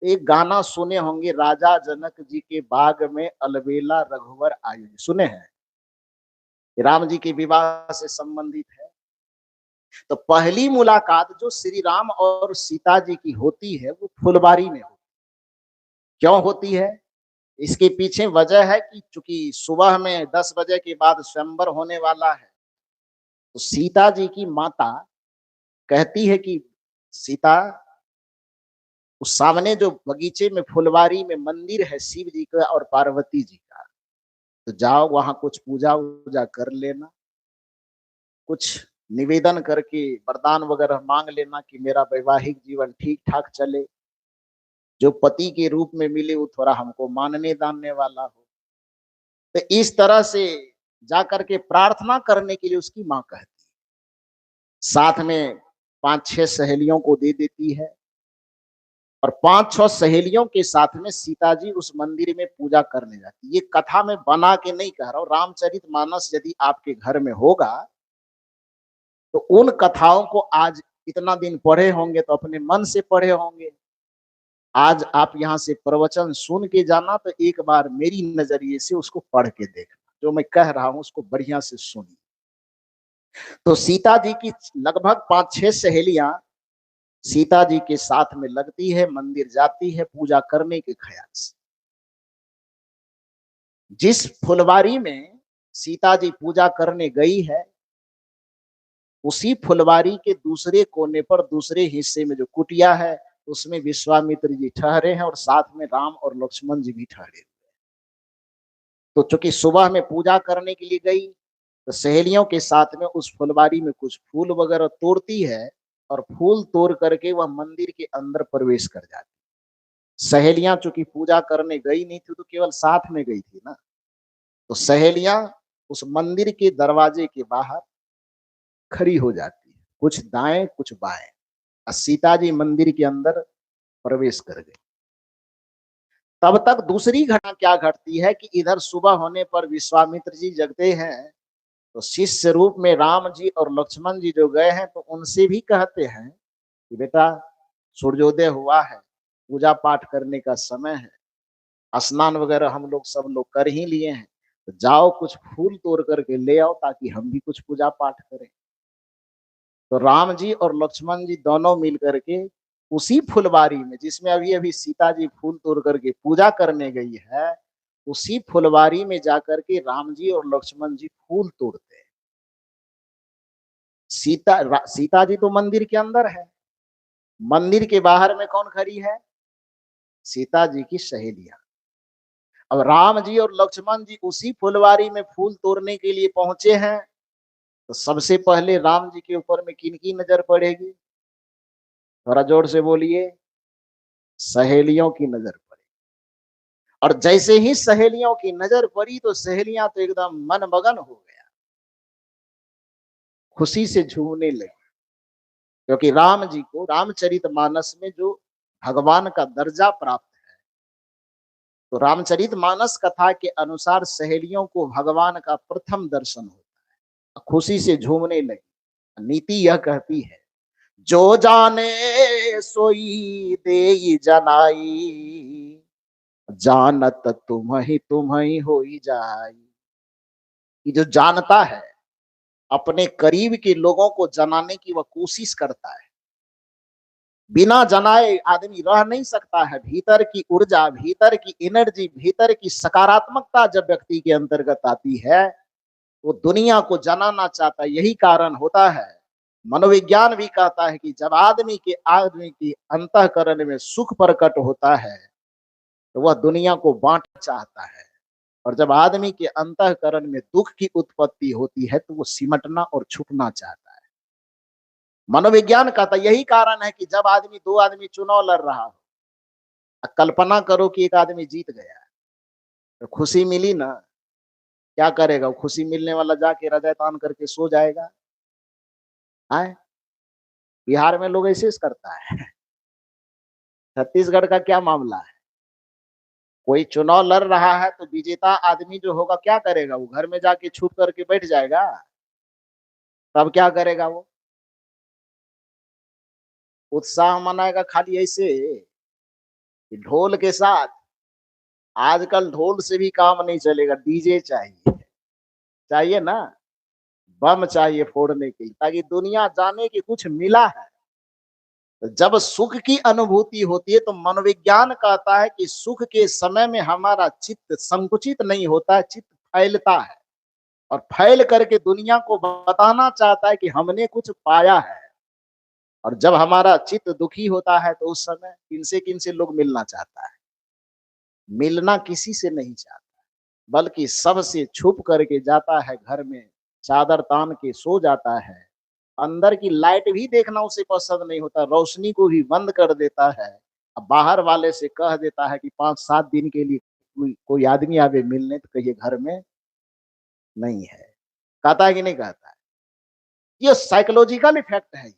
एक गाना सुने होंगे, राजा जनक जी के बाग में अलबेला रघुवर आयु, सुने हैं? राम जी के विवाह से संबंधित है। तो पहली मुलाकात जो श्री राम और सीता जी की होती है वो फुलवारी में होती है। क्यों होती है? इसके पीछे वजह है कि चूंकि सुबह में 10 बजे के बाद स्वयंवर होने वाला है, तो सीता जी की माता कहती है कि सीता, उस सामने जो बगीचे में फुलवारी में मंदिर है शिव जी का और पार्वती जी का, तो जाओ वहां कुछ पूजा वूजा कर लेना, कुछ निवेदन करके वरदान वगैरह मांग लेना कि मेरा वैवाहिक जीवन ठीक ठाक चले, जो पति के रूप में मिले वो थोड़ा हमको मानने दानने वाला हो। तो इस तरह से जाकर के प्रार्थना करने के लिए उसकी मां कहती है। साथ में 5-6 सहेलियों को दे देती है और 5-6 सहेलियों के साथ में सीता जी उस मंदिर में पूजा करने जाती। ये कथा मैं बना के नहीं कह रहा हूं, रामचरितमानस यदि आपके घर में होगा तो उन कथाओं को आज इतना दिन पढ़े होंगे तो अपने मन से पढ़े होंगे। आज आप यहाँ से प्रवचन सुन के जाना तो एक बार मेरी नजरिए से उसको पढ़ के देखना, जो मैं कह रहा हूं उसको बढ़िया से सुनिए। तो सीता जी की लगभग 5-6 सहेलियां सीता जी के साथ में लगती है, मंदिर जाती है पूजा करने के ख्याल से। जिस फुलवारी में सीता जी पूजा करने गई है, उसी फुलवारी के दूसरे कोने पर दूसरे हिस्से में जो कुटिया है उसमें विश्वामित्र जी ठहरे हैं और साथ में राम और लक्ष्मण जी भी ठहरे। तो चूंकि सुबह में पूजा करने के लिए गई तो सहेलियों के साथ में उस फुलवारी में कुछ फूल वगैरह तोड़ती है और फूल तोड़ करके वह मंदिर के अंदर प्रवेश कर जाती। सहेलियां चूंकि पूजा करने गई नहीं थी तो केवल साथ में गई थी ना, तो सहेलियां उस मंदिर के दरवाजे के बाहर खड़ी हो जाती है, कुछ दाएं कुछ बाएं, और सीता जी मंदिर के अंदर प्रवेश कर गई। तब तक दूसरी घटना क्या घटती है कि इधर सुबह होने पर विश्वामित्र जी जगते हैं, तो शिष्य रूप में राम जी और लक्ष्मण जी जो गए हैं तो उनसे भी कहते हैं कि बेटा सूर्योदय हुआ है, पूजा पाठ करने का समय है, स्नान वगैरह हम लोग सब लोग कर ही लिए हैं, तो जाओ कुछ फूल तोड़ करके ले आओ ताकि हम भी कुछ पूजा पाठ करें। तो राम जी और लक्ष्मण जी दोनों मिल करके उसी फुलवारी में जिसमें अभी अभी सीता जी फूल तोड़ करके पूजा करने गई है, उसी फुलवारी में जाकर के राम जी और लक्ष्मण जी फूल तोड़ते हैं। सीता जी तो मंदिर के अंदर है, मंदिर के बाहर में कौन खड़ी है? सीता जी की सहेलियां। अब राम जी और लक्ष्मण जी उसी फुलवारी में फूल तोड़ने के लिए पहुंचे हैं, तो सबसे पहले राम जी के ऊपर में किनकी नजर पड़ेगी? थोड़ा जोर से बोलिए। सहेलियों की नजर पड़ी। और जैसे ही सहेलियों की नजर पड़ी तो सहेलियां तो एकदम मनमगन हो गया, खुशी से झूमने लगी, क्योंकि राम जी को रामचरितमानस में जो भगवान का दर्जा प्राप्त, तो रामचरितमानस कथा के अनुसार सहेलियों को भगवान का प्रथम दर्शन होता है, खुशी से झूमने लगी। नीति यह कहती है, जो जाने सोई दे जनाई, जानत तुम ही हो जाई। कि जो जानता है, अपने करीब के लोगों को जनाने की वह कोशिश करता है। बिना जनाए आदमी रह नहीं सकता है। भीतर की ऊर्जा, भीतर की एनर्जी, भीतर की सकारात्मकता जब व्यक्ति के अंतर्गत आती है, वो दुनिया को जनाना चाहता है। यही कारण होता है, मनोविज्ञान भी कहता है कि जब आदमी की अंतःकरण में सुख प्रकट होता है तो वह दुनिया को बांटना चाहता है, और जब आदमी के अंतःकरण में दुख की उत्पत्ति होती है तो वो सिमटना और छुपना चाहता है। मनोविज्ञान कहता है यही कारण है कि जब दो आदमी चुनाव लड़ रहा हो, कल्पना करो कि एक आदमी जीत गया, तो खुशी मिली ना, क्या करेगा वो खुशी मिलने वाला? जाके हृदय तान करके सो जाएगा। आए, बिहार में लोग ऐसे करता है। छत्तीसगढ़ का क्या मामला है? कोई चुनाव लड़ रहा है तो विजेता आदमी जो होगा क्या करेगा? वो घर में जाके छुप करके बैठ जाएगा। तब क्या करेगा? वो उत्साह मनाएगा खाली ऐसे। कि ढोल के साथ, आजकल ढोल से भी काम नहीं चलेगा, डीजे चाहिए, चाहिए ना, बम चाहिए फोड़ने के लिए, ताकि दुनिया जाने कि कुछ मिला है। तो जब सुख की अनुभूति होती है तो मनोविज्ञान कहता है कि सुख के समय में हमारा चित्त संकुचित नहीं होता है, चित्त फैलता है और फैल करके दुनिया को बताना चाहता है कि हमने कुछ पाया है। और जब हमारा चित्त दुखी होता है तो उस समय किनसे किनसे लोग मिलना चाहता है, मिलना किसी से नहीं चाहता, बल्कि सबसे छुप करके जाता है, घर में चादर तान के सो जाता है। अंदर की लाइट भी देखना उसे पसंद नहीं होता, रोशनी को भी बंद कर देता है। अब बाहर वाले से कह देता है कि 5-7 दिन के लिए कोई आदमी आवे मिलने, तो कहिए घर में नहीं है। कहता है कि नहीं कहता है? ये साइकोलॉजिकल इफेक्ट है,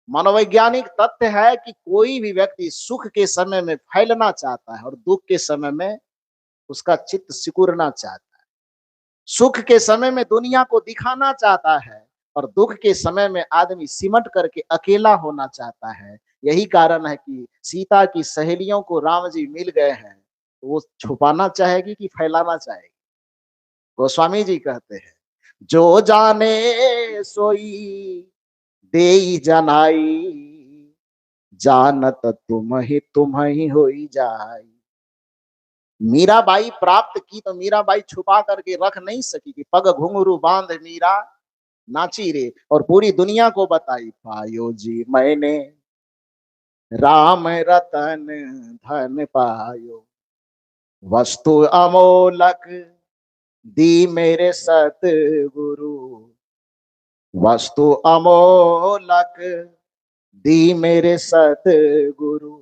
मनोवैज्ञानिक तथ्य है कि कोई भी व्यक्ति सुख के समय में फैलना चाहता है और दुख के समय में उसका चित्त सिकुड़ना चाहता है। सुख के समय में दुनिया को दिखाना चाहता है और दुख के समय में आदमी सिमट करके अकेला होना चाहता है। यही कारण है कि सीता की सहेलियों को राम जी मिल गए हैं, तो वो छुपाना चाहेगी कि फैलाना चाहेगी? गोस्वामी जी कहते हैं, जो जाने सोई देई जनाई, जानत तुम ही होई जाई। मीराबाई प्राप्त की तो मीराबाई छुपा करके रख नहीं सकी कि पग घुंघरू बांध मीरा नाची रे, और पूरी दुनिया को बताई, पायो जी मैंने राम रतन धन पायो, वस्तु अमोलक दी मेरे सतगुरु, वस्तु अमोलक दी मेरे सतगुरु,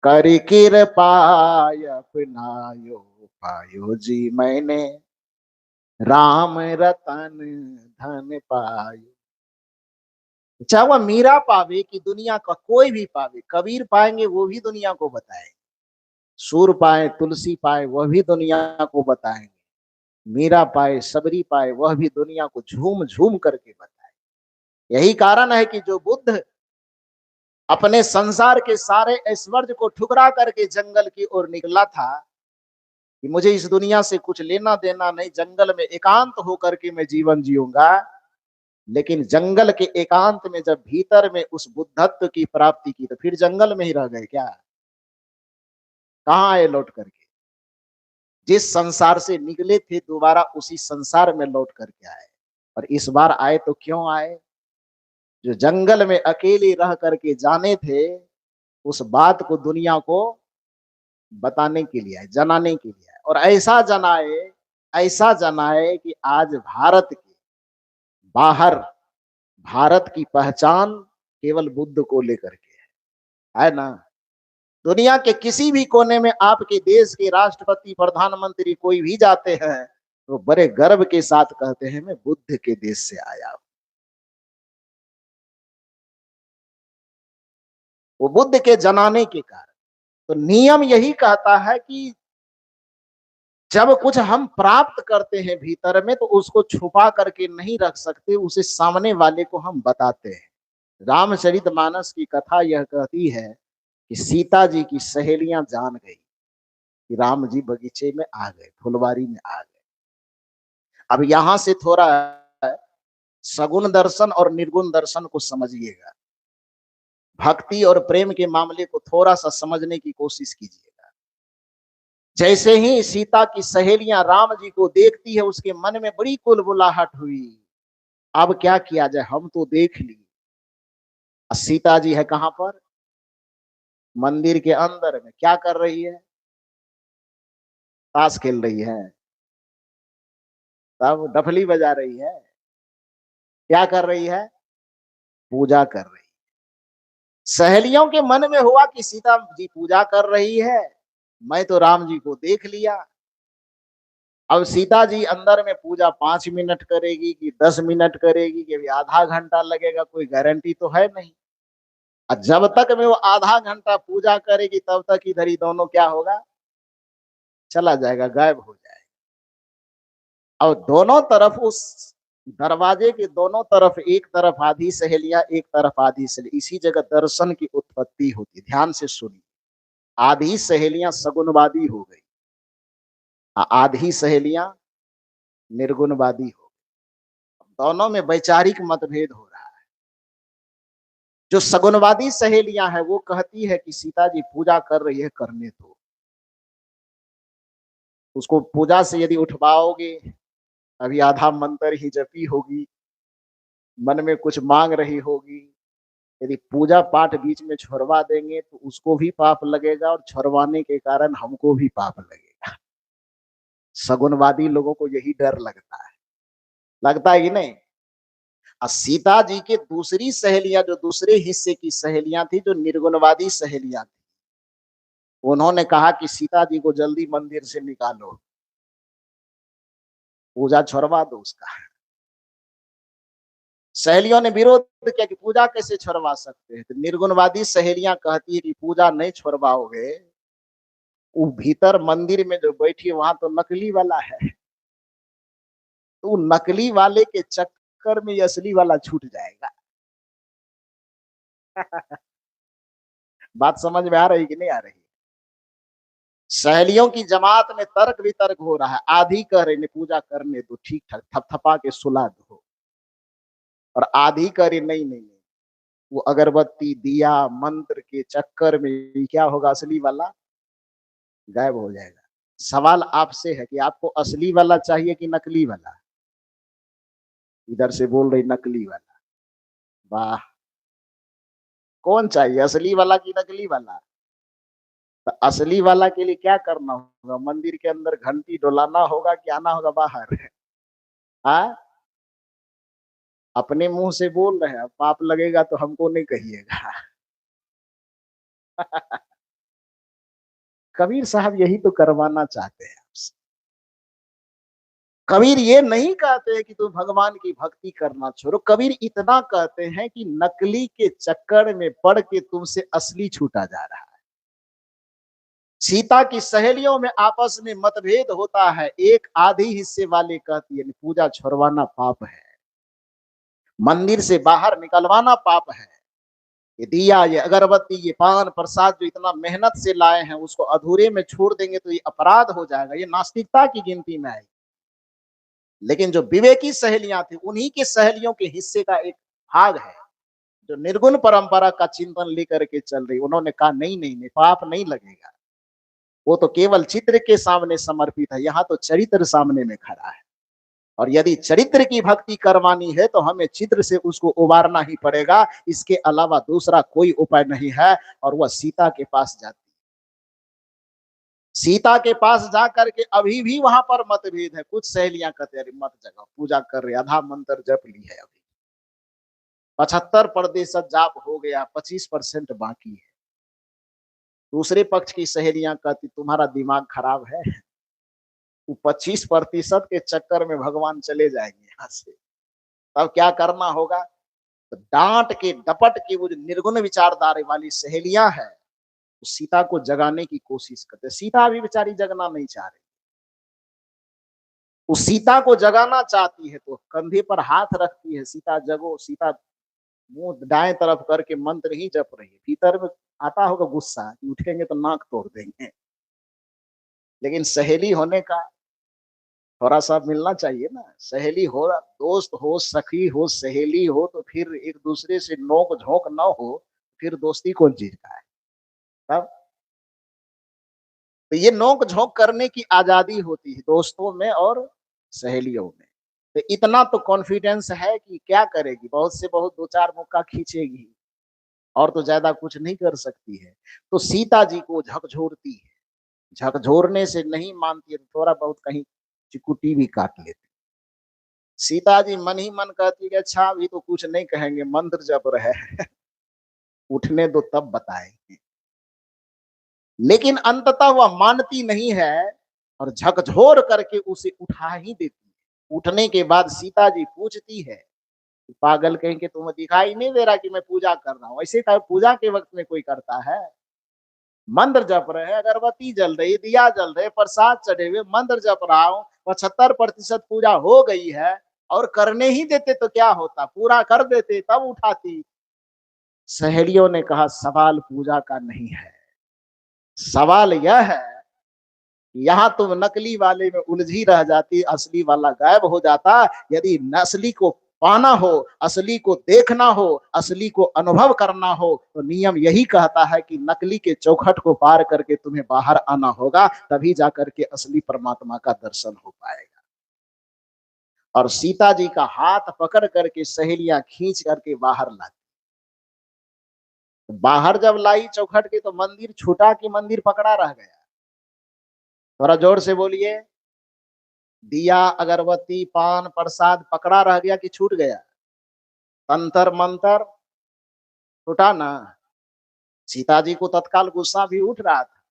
करी कृपाय अपनायो, पायो जी मैंने राम रतन धन पायो। चाहे वह मीरा पावे कि दुनिया का कोई भी पावे, कबीर पाएंगे वो भी दुनिया को बताएंगे, सूर पाए तुलसी पाए वह भी दुनिया को बताएंगे, मीरा पाए सबरी पाए वह भी दुनिया को झूम झूम करके बताए। यही कारण है कि जो बुद्ध अपने संसार के सारे ऐश्वर्य को ठुकरा करके जंगल की ओर निकला था कि मुझे इस दुनिया से कुछ लेना देना नहीं, जंगल में एकांत होकर के मैं जीवन जीऊंगा। लेकिन जंगल के एकांत में जब भीतर में उस बुद्धत्व की प्राप्ति की तो फिर जंगल में ही रह गए क्या? कहाँ आए लौट करके? जिस संसार से निकले थे दोबारा उसी संसार में लौट करके आए। और इस बार आए तो क्यों आए? जो जंगल में अकेले रह करके जाने थे, उस बात को दुनिया को बताने के लिए आए, जनाने के लिए आए। और ऐसा जनाए कि आज भारत के बाहर भारत की पहचान केवल बुद्ध को लेकर के है ना? दुनिया के किसी भी कोने में आपके देश के राष्ट्रपति प्रधानमंत्री कोई भी जाते हैं तो बड़े गर्व के साथ कहते हैं मैं बुद्ध के देश से आया हूं। वो बुद्ध के जनाने के कारण। तो नियम यही कहता है कि जब कुछ हम प्राप्त करते हैं भीतर में तो उसको छुपा करके नहीं रख सकते, उसे सामने वाले को हम बताते हैं। रामचरितमानस की कथा यह कहती है कि सीता जी की सहेलियां जान गई कि राम जी बगीचे में आ गए, फुलवारी में आ गए। अब यहां से थोड़ा सगुण दर्शन और निर्गुण दर्शन को समझिएगा, भक्ति और प्रेम के मामले को थोड़ा सा समझने की कोशिश कीजिएगा। जैसे ही सीता की सहेलियां राम जी को देखती है उसके मन में बड़ी कुलबुलाहट हुई। अब क्या किया जाए, हम तो देख ली, सीता जी है कहां पर? मंदिर के अंदर में। क्या कर रही है? ताश खेल रही है, तब डफली बजा रही है, क्या कर रही है? पूजा कर रही है। सहेलियों के मन में हुआ कि सीता जी पूजा कर रही है, मैं तो राम जी को देख लिया। अब सीता जी अंदर में पूजा 5 मिनट करेगी कि 10 मिनट करेगी कि आधा घंटा लगेगा, कोई गारंटी तो है नहीं। और जब तक में वो आधा घंटा पूजा करेगी तब तक इधर ही दोनों क्या होगा, चला जाएगा, गायब हो जाएगा। और दोनों तरफ उस दरवाजे के दोनों तरफ, एक तरफ आधी सहेलियां एक तरफ आधी सहेली, इसी जगह दर्शन की उत्पत्ति होती। ध्यान से सुनिए, आधी सहेलियां सगुनवादी हो गई, आधी सहेलियां निर्गुणवादी हो गई। दोनों में वैचारिक मतभेद हो रहा है। जो सगुनवादी सहेलियां हैं वो कहती है कि सीता जी पूजा कर रही है, करने दो, उसको पूजा से यदि उठवाओगे, अभी आधा मंत्र ही जपी होगी, मन में कुछ मांग रही होगी, यदि पूजा पाठ बीच में छोड़वा देंगे तो उसको भी पाप लगेगा और छोड़वाने के कारण हमको भी पाप लगेगा। सगुनवादी लोगों को यही डर लगता है कि नहीं। और सीता जी के दूसरी सहेलियां, जो दूसरे हिस्से की सहेलियां थी, जो निर्गुणवादी सहेलियां थी, उन्होंने कहा कि सीता जी को जल्दी मंदिर से निकालो, पूजा छोड़वा दो उसका। सहेलियों ने विरोध किया कि पूजा कैसे छोड़वा सकते हैं। तो निर्गुणवादी सहेलियां कहती है कि पूजा नहीं छोड़वाओगे, वो भीतर मंदिर में जो बैठी वहां तो नकली वाला है, तो नकली वाले के चक्कर में असली वाला छूट जाएगा। बात समझ में आ रही कि नहीं आ रही। सहेलियों की जमात में तर्क वितर्क हो रहा है। आधी कह रही पूजा करने दो, ठीक ठाक थपथपा के सुला दो, और आधी कह रही नहीं नहीं नहीं, वो अगरबत्ती दिया मंत्र के चक्कर में क्या होगा, असली वाला गायब हो जाएगा। सवाल आपसे है कि आपको असली वाला चाहिए कि नकली वाला। इधर से बोल रही नकली वाला। वाह, कौन चाहिए, असली वाला कि नकली वाला। तो असली वाला के लिए क्या करना होगा, मंदिर के अंदर घंटी डोलाना होगा कि आना होगा बाहर। हाँ, अपने मुंह से बोल रहे हैं, पाप लगेगा तो हमको नहीं कहिएगा। कबीर साहब यही तो करवाना चाहते हैं आपसे। कबीर ये नहीं कहते हैं कि तुम भगवान की भक्ति करना छोड़ो, कबीर इतना कहते हैं कि नकली के चक्कर में पड़ के तुमसे असली छूटा जा रहा है। सीता की सहेलियों में आपस में मतभेद होता है। एक आधी हिस्से वाले कहती है पूजा छोड़वाना पाप है, मंदिर से बाहर निकलवाना पाप है, ये दिया, ये अगरबत्ती, ये पान प्रसाद जो इतना मेहनत से लाए हैं उसको अधूरे में छोड़ देंगे तो ये अपराध हो जाएगा, ये नास्तिकता की गिनती में आएगी। लेकिन जो विवेकी सहेलियां थी, उन्हीं के सहेलियों के हिस्से का एक भाग है जो निर्गुण परंपरा का चिंतन लेकर के चल रही, उन्होंने कहा नहीं नहीं नहीं, पाप नहीं लगेगा, वो तो केवल चित्र के सामने समर्पित है, यहाँ तो चरित्र सामने में खड़ा है, और यदि चरित्र की भक्ति करवानी है तो हमें चित्र से उसको उबारना ही पड़ेगा, इसके अलावा दूसरा कोई उपाय नहीं है। और वह सीता के पास जाती, सीता के पास जाकर के अभी भी वहां पर मतभेद है। कुछ सहेलियां कहते हैं मत जगाओ, पूजा कर रहे, आधा मंत्र जप ली है, अभी 75% जाप हो गया, 25% बाकी है। दूसरे पक्ष की सहेलियां कहती तुम्हारा दिमाग खराब है, वो 25% के चक्कर में भगवान चले जाएंगे यहाँ से। तब क्या करना होगा, तो डांट के डपट के वो जो निर्गुण विचारधारा वाली सहेलियां है, उस सीता को जगाने की कोशिश करते। सीता भी बेचारी जगना नहीं चाह रही, उस सीता को जगाना चाहती है तो कंधे पर हाथ रखती है, सीता जगो, सीता मुंह दाएं तरफ करके मंत्र ही जप रही है। भीतर में आता होगा गुस्सा कि उठेंगे तो नाक तोड़ देंगे, लेकिन सहेली होने का थोड़ा सा मिलना चाहिए ना। सहेली हो, दोस्त हो, सखी हो, सहेली हो, तो फिर एक दूसरे से नोक झोंक ना हो, फिर दोस्ती कौन चीज का है। तब तो ये नोक झोंक करने की आजादी होती है दोस्तों में और सहेलियों में। तो इतना तो कॉन्फिडेंस है कि क्या करेगी, बहुत से बहुत दो चार मुक्का खींचेगी और तो ज्यादा कुछ नहीं कर सकती है। तो सीता जी को झकझोरती है, झकझोरने से नहीं मानती है तो थोड़ा बहुत कहीं चिकुटी भी काट लेती। सीता जी मन ही मन कहती है अच्छा अभी तो कुछ नहीं कहेंगे, मंत्र जप रहे हैं, उठने दो तब बताएंगे। लेकिन अंततः वह मानती नहीं है और झकझोर करके उसे उठा ही देती है। उठने के बाद सीता जी पूछती है, पागल कहीं के तुम्हें दिखाई नहीं दे रहा कि मैं पूजा कर रहा हूँ, ऐसे पूजा के वक्त में कोई करता है। मंत्र जप रहे, अगरबत्ती जल रही, दिया जल रहे, प्रसाद चढ़े हुए, मंत्र जप रहा हूँ, 75% पूजा हो गई है, और करने ही देते तो क्या होता, पूरा कर देते तब उठाती। सहेलियों ने कहा सवाल पूजा का नहीं है, सवाल यह है, यहाँ तुम नकली वाले में उलझी रह जाती, असली वाला गायब हो जाता। यदि असली को पाना हो, असली को देखना हो, असली को अनुभव करना हो, तो नियम यही कहता है कि नकली के चौखट को पार करके तुम्हें बाहर आना होगा, तभी जाकर के असली परमात्मा का दर्शन हो पाएगा। और सीता जी का हाथ पकड़ करके सहेलियां खींच करके बाहर ला, बाहर जब लाई चौखट के, तो मंदिर छूटा कि मंदिर पकड़ा रह गया? थोड़ा जोर से बोलिए। दिया, अगरबत्ती, पान, प्रसाद पकड़ा रह गया कि छूट गया? तंत्र मंत्र छूटा ना। सीता जी को तत्काल गुस्सा भी उठ रहा था,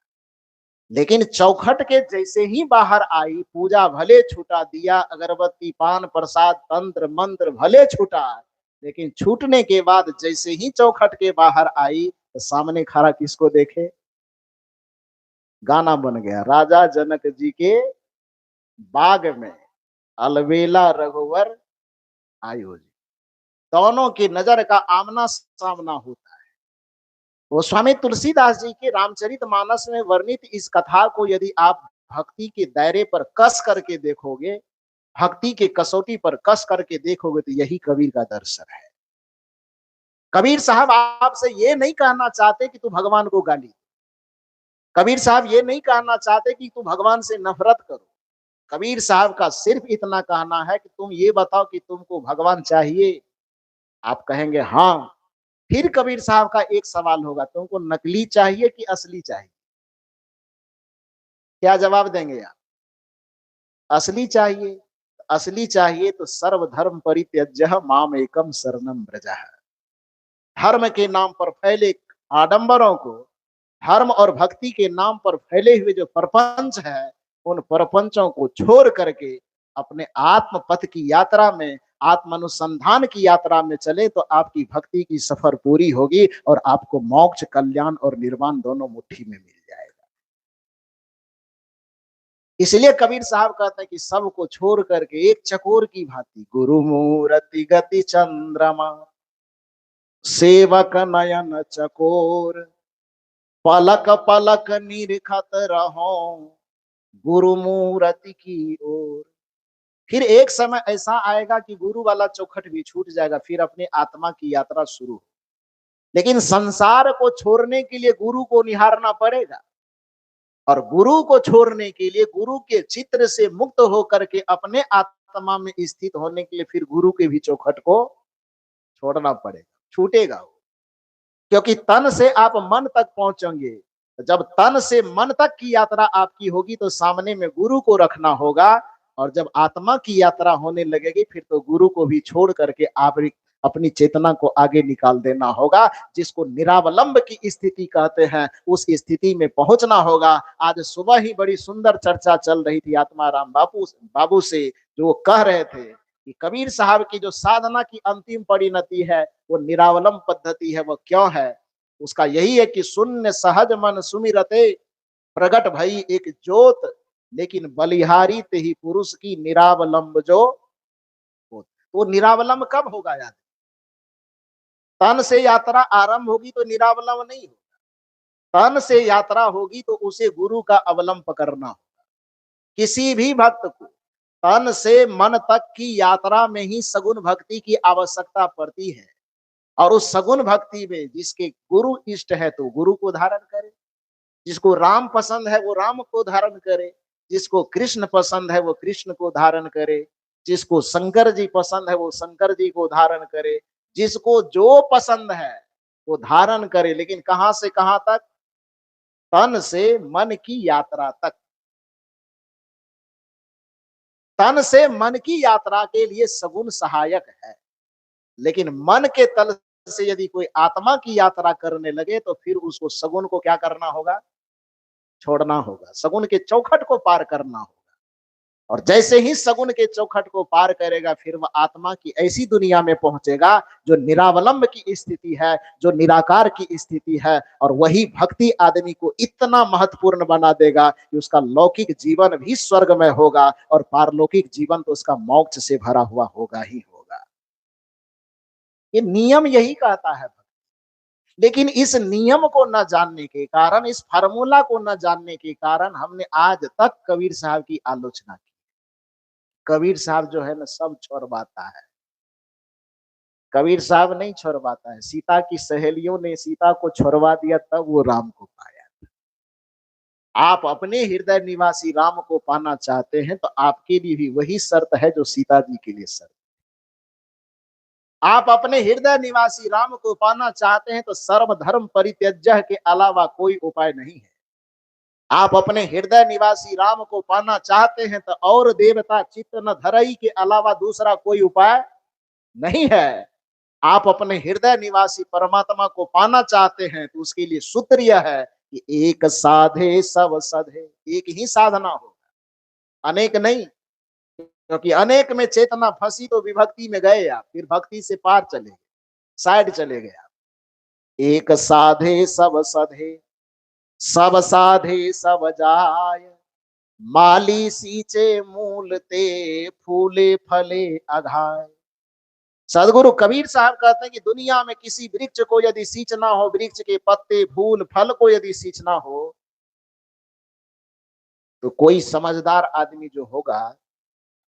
लेकिन चौखट के जैसे ही बाहर आई, पूजा भले छूटा, दिया, अगरबत्ती, पान, प्रसाद, तंत्र मंत्र भले छूटा, लेकिन छूटने के बाद जैसे ही चौखट के बाहर आई, तो सामने खड़ा किसको देखे? गाना बन गया, राजा जनक जी के बाग में अलबेला रघुवर आयो जी। दोनों की नजर का आमना सामना होता है। वो स्वामी तुलसीदास जी के रामचरितमानस में वर्णित इस कथा को यदि आप भक्ति के दायरे पर कस करके देखोगे, भक्ति के कसौटी पर कस करके देखोगे, तो यही कबीर का दर्शन है। कबीर साहब आपसे ये नहीं कहना चाहते कि तू भगवान को गाली, कबीर साहब ये नहीं कहना चाहते कि तू भगवान से नफरत करो। कबीर साहब का सिर्फ इतना कहना है कि तुम ये बताओ कि तुमको भगवान चाहिए? आप कहेंगे हाँ। फिर कबीर साहब का एक सवाल होगा, तुमको नकली चाहिए कि असली चाहिए? क्या जवाब देंगे आप? असली चाहिए। असली चाहिए तो सर्वधर्म परित्यज्य माम एकम शरणम व्रजः। धर्म के नाम पर फैले आडंबरों को, धर्म और भक्ति के नाम पर फैले हुए जो परपंच है, उन परपंचों को छोड़ करके अपने आत्म पथ की यात्रा में, आत्मानुसंधान की यात्रा में चले, तो आपकी भक्ति की सफर पूरी होगी और आपको मोक्ष, कल्याण और निर्वाण दोनों मुट्ठी में मिल जाएगा। इसलिए कबीर साहब कहते हैं कि सबको छोड़ करके एक चकोर की भांति, गुरु मूर्ति गति चंद्रमा, सेवक नयन चकोर, पलक पलक निरखत रहो गुरु मूर्ति की ओर। फिर एक समय ऐसा आएगा कि गुरु वाला चौखट भी छूट जाएगा, फिर अपने आत्मा की यात्रा शुरू। लेकिन संसार को छोड़ने के लिए गुरु को निहारना पड़ेगा, और गुरु को छोड़ने के लिए, गुरु के चित्र से मुक्त होकर के अपने आत्मा में स्थित होने के लिए, फिर गुरु के भी चौखट को छोड़ना पड़ेगा, छूटेगा वो। क्योंकि तन से आप मन तक पहुंचेंगे, जब तन से मन तक की यात्रा आपकी होगी, तो सामने में गुरु को रखना होगा, और जब आत्मा की यात्रा होने लगेगी, फिर तो गुरु को भी छोड़ करके आप अपनी चेतना को आगे निकाल देना होगा, जिसको निरावलंब की स्थिति कहते हैं। उस स्थिति में पहुंचना होगा। आज सुबह ही बड़ी सुंदर चर्चा चल रही थी आत्माराम बाबू से, जो कह रहे थे कि कबीर साहब की जो साधना की अंतिम परिणति है, वो निरावलंब पद्धति है। वो क्यों है? उसका यही है कि शून्य सहज मन सुमिरते, प्रगट भई एक ज्योत, लेकिन बलिहारी ते ही पुरुष की निरावलंब जो हो। तो निरावलंब कब होगा याद? तन से यात्रा आरंभ होगी तो निरावलंब नहीं होगा। तन से यात्रा होगी तो उसे गुरु का अवलंब पकड़ना होगा। किसी भी भक्त को तन से मन तक की यात्रा में ही सगुण भक्ति की आवश्यकता पड़ती है। और उस सगुण भक्ति में जिसके गुरु इष्ट है, तो गुरु को धारण करे। जिसको राम पसंद है, वो राम को धारण करे। जिसको कृष्ण पसंद है, वो कृष्ण को धारण करे। जिसको शंकर जी पसंद है, वो शंकर जी को धारण करे। जिसको जो पसंद है वो धारण करे, लेकिन कहां से कहां तक? तन से मन की यात्रा तक। तन से मन की यात्रा के लिए सगुण सहायक है, लेकिन मन के तल से यदि कोई आत्मा की यात्रा करने लगे, तो फिर उसको सगुण को क्या करना होगा? छोड़ना होगा। सगुण के चौखट को पार करना होगा। और जैसे ही सगुण के चौखट को पार करेगा, फिर वह आत्मा की ऐसी दुनिया में पहुंचेगा जो निरावलंब की स्थिति है, जो निराकार की स्थिति है। और वही भक्ति आदमी को इतना महत्वपूर्ण बना देगा कि उसका लौकिक जीवन भी स्वर्गमय होगा, और पारलौकिक जीवन तो उसका मोक्ष से भरा हुआ होगा ही होगा। ये नियम यही कहता है। लेकिन इस नियम को न जानने के कारण, इस फार्मूला को न जानने के कारण हमने आज तक कबीर साहब की आलोचना की। कबीर साहब जो है ना सब छोड़वाता है। कबीर साहब नहीं छोड़वाता है। सीता की सहेलियों ने सीता को छोड़वा दिया तब वो राम को पाया। आप अपने हृदय निवासी राम को पाना चाहते हैं तो आपके लिए भी वही शर्त है जो सीता जी के लिए शर्त। आप अपने हृदय निवासी राम को पाना चाहते हैं तो सर्व धर्म परित्यज्य के अलावा कोई उपाय नहीं है। आप अपने हृदय निवासी राम को पाना चाहते हैं तो और देवता चित्त न धरई के अलावा दूसरा कोई उपाय नहीं है। आप अपने हृदय निवासी परमात्मा को पाना चाहते हैं तो उसके लिए सूत्र यह है कि एक साधे सब सधे। एक ही साधना होगा, अनेक नहीं, क्योंकि अनेक में चेतना फंसी तो विभक्ति में गए आप, फिर भक्ति से पार चले गए, साइड चले गए आप। एक साधे सब सधे, सब साधे सब जाय, माली सींचे मूल ते, फूले फले अघाय। सदगुरु कबीर साहब कहते हैं कि दुनिया में किसी वृक्ष को यदि सींचना हो, वृक्ष के पत्ते फूल फल को यदि सींचना हो, तो कोई समझदार आदमी जो होगा,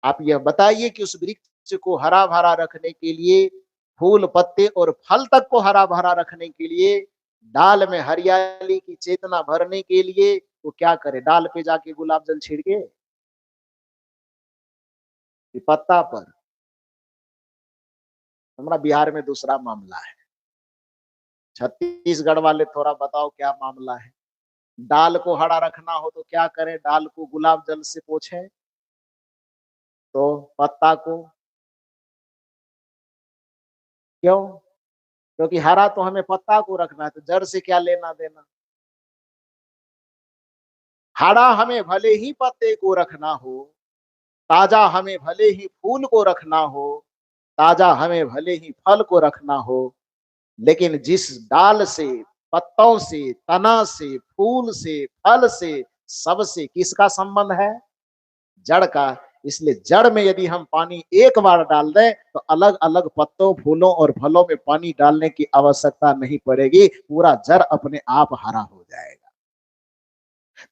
आप यह बताइए कि उस वृक्ष को हरा भरा रखने के लिए, फूल पत्ते और फल तक को हरा भरा रखने के लिए, डाल में हरियाली की चेतना भरने के लिए वो क्या करे? डाल पे जाके गुलाब जल छिड़के कि पत्ता पर? हमारा बिहार में दूसरा मामला है। छत्तीसगढ़ वाले थोड़ा बताओ क्या मामला है? डाल को हरा रखना हो तो क्या करें? डाल को गुलाब जल से पोछें, तो पत्ता को क्यों? क्योंकि हरा तो हमें पत्ता को रखना है, तो जड़ से क्या लेना देना? हरा हमें भले ही पत्ते को रखना हो, ताजा हमें भले ही फूल को रखना हो, ताजा हमें भले ही फल को रखना हो, लेकिन जिस डाल से, पत्तों से, तना से, फूल से, फल से, सबसे किसका संबंध है? जड़ का। इसलिए जड़ में यदि हम पानी एक बार डाल दें तो अलग अलग पत्तों, फूलों और फलों में पानी डालने की आवश्यकता नहीं पड़ेगी, पूरा जड़ अपने आप हरा हो जाएगा।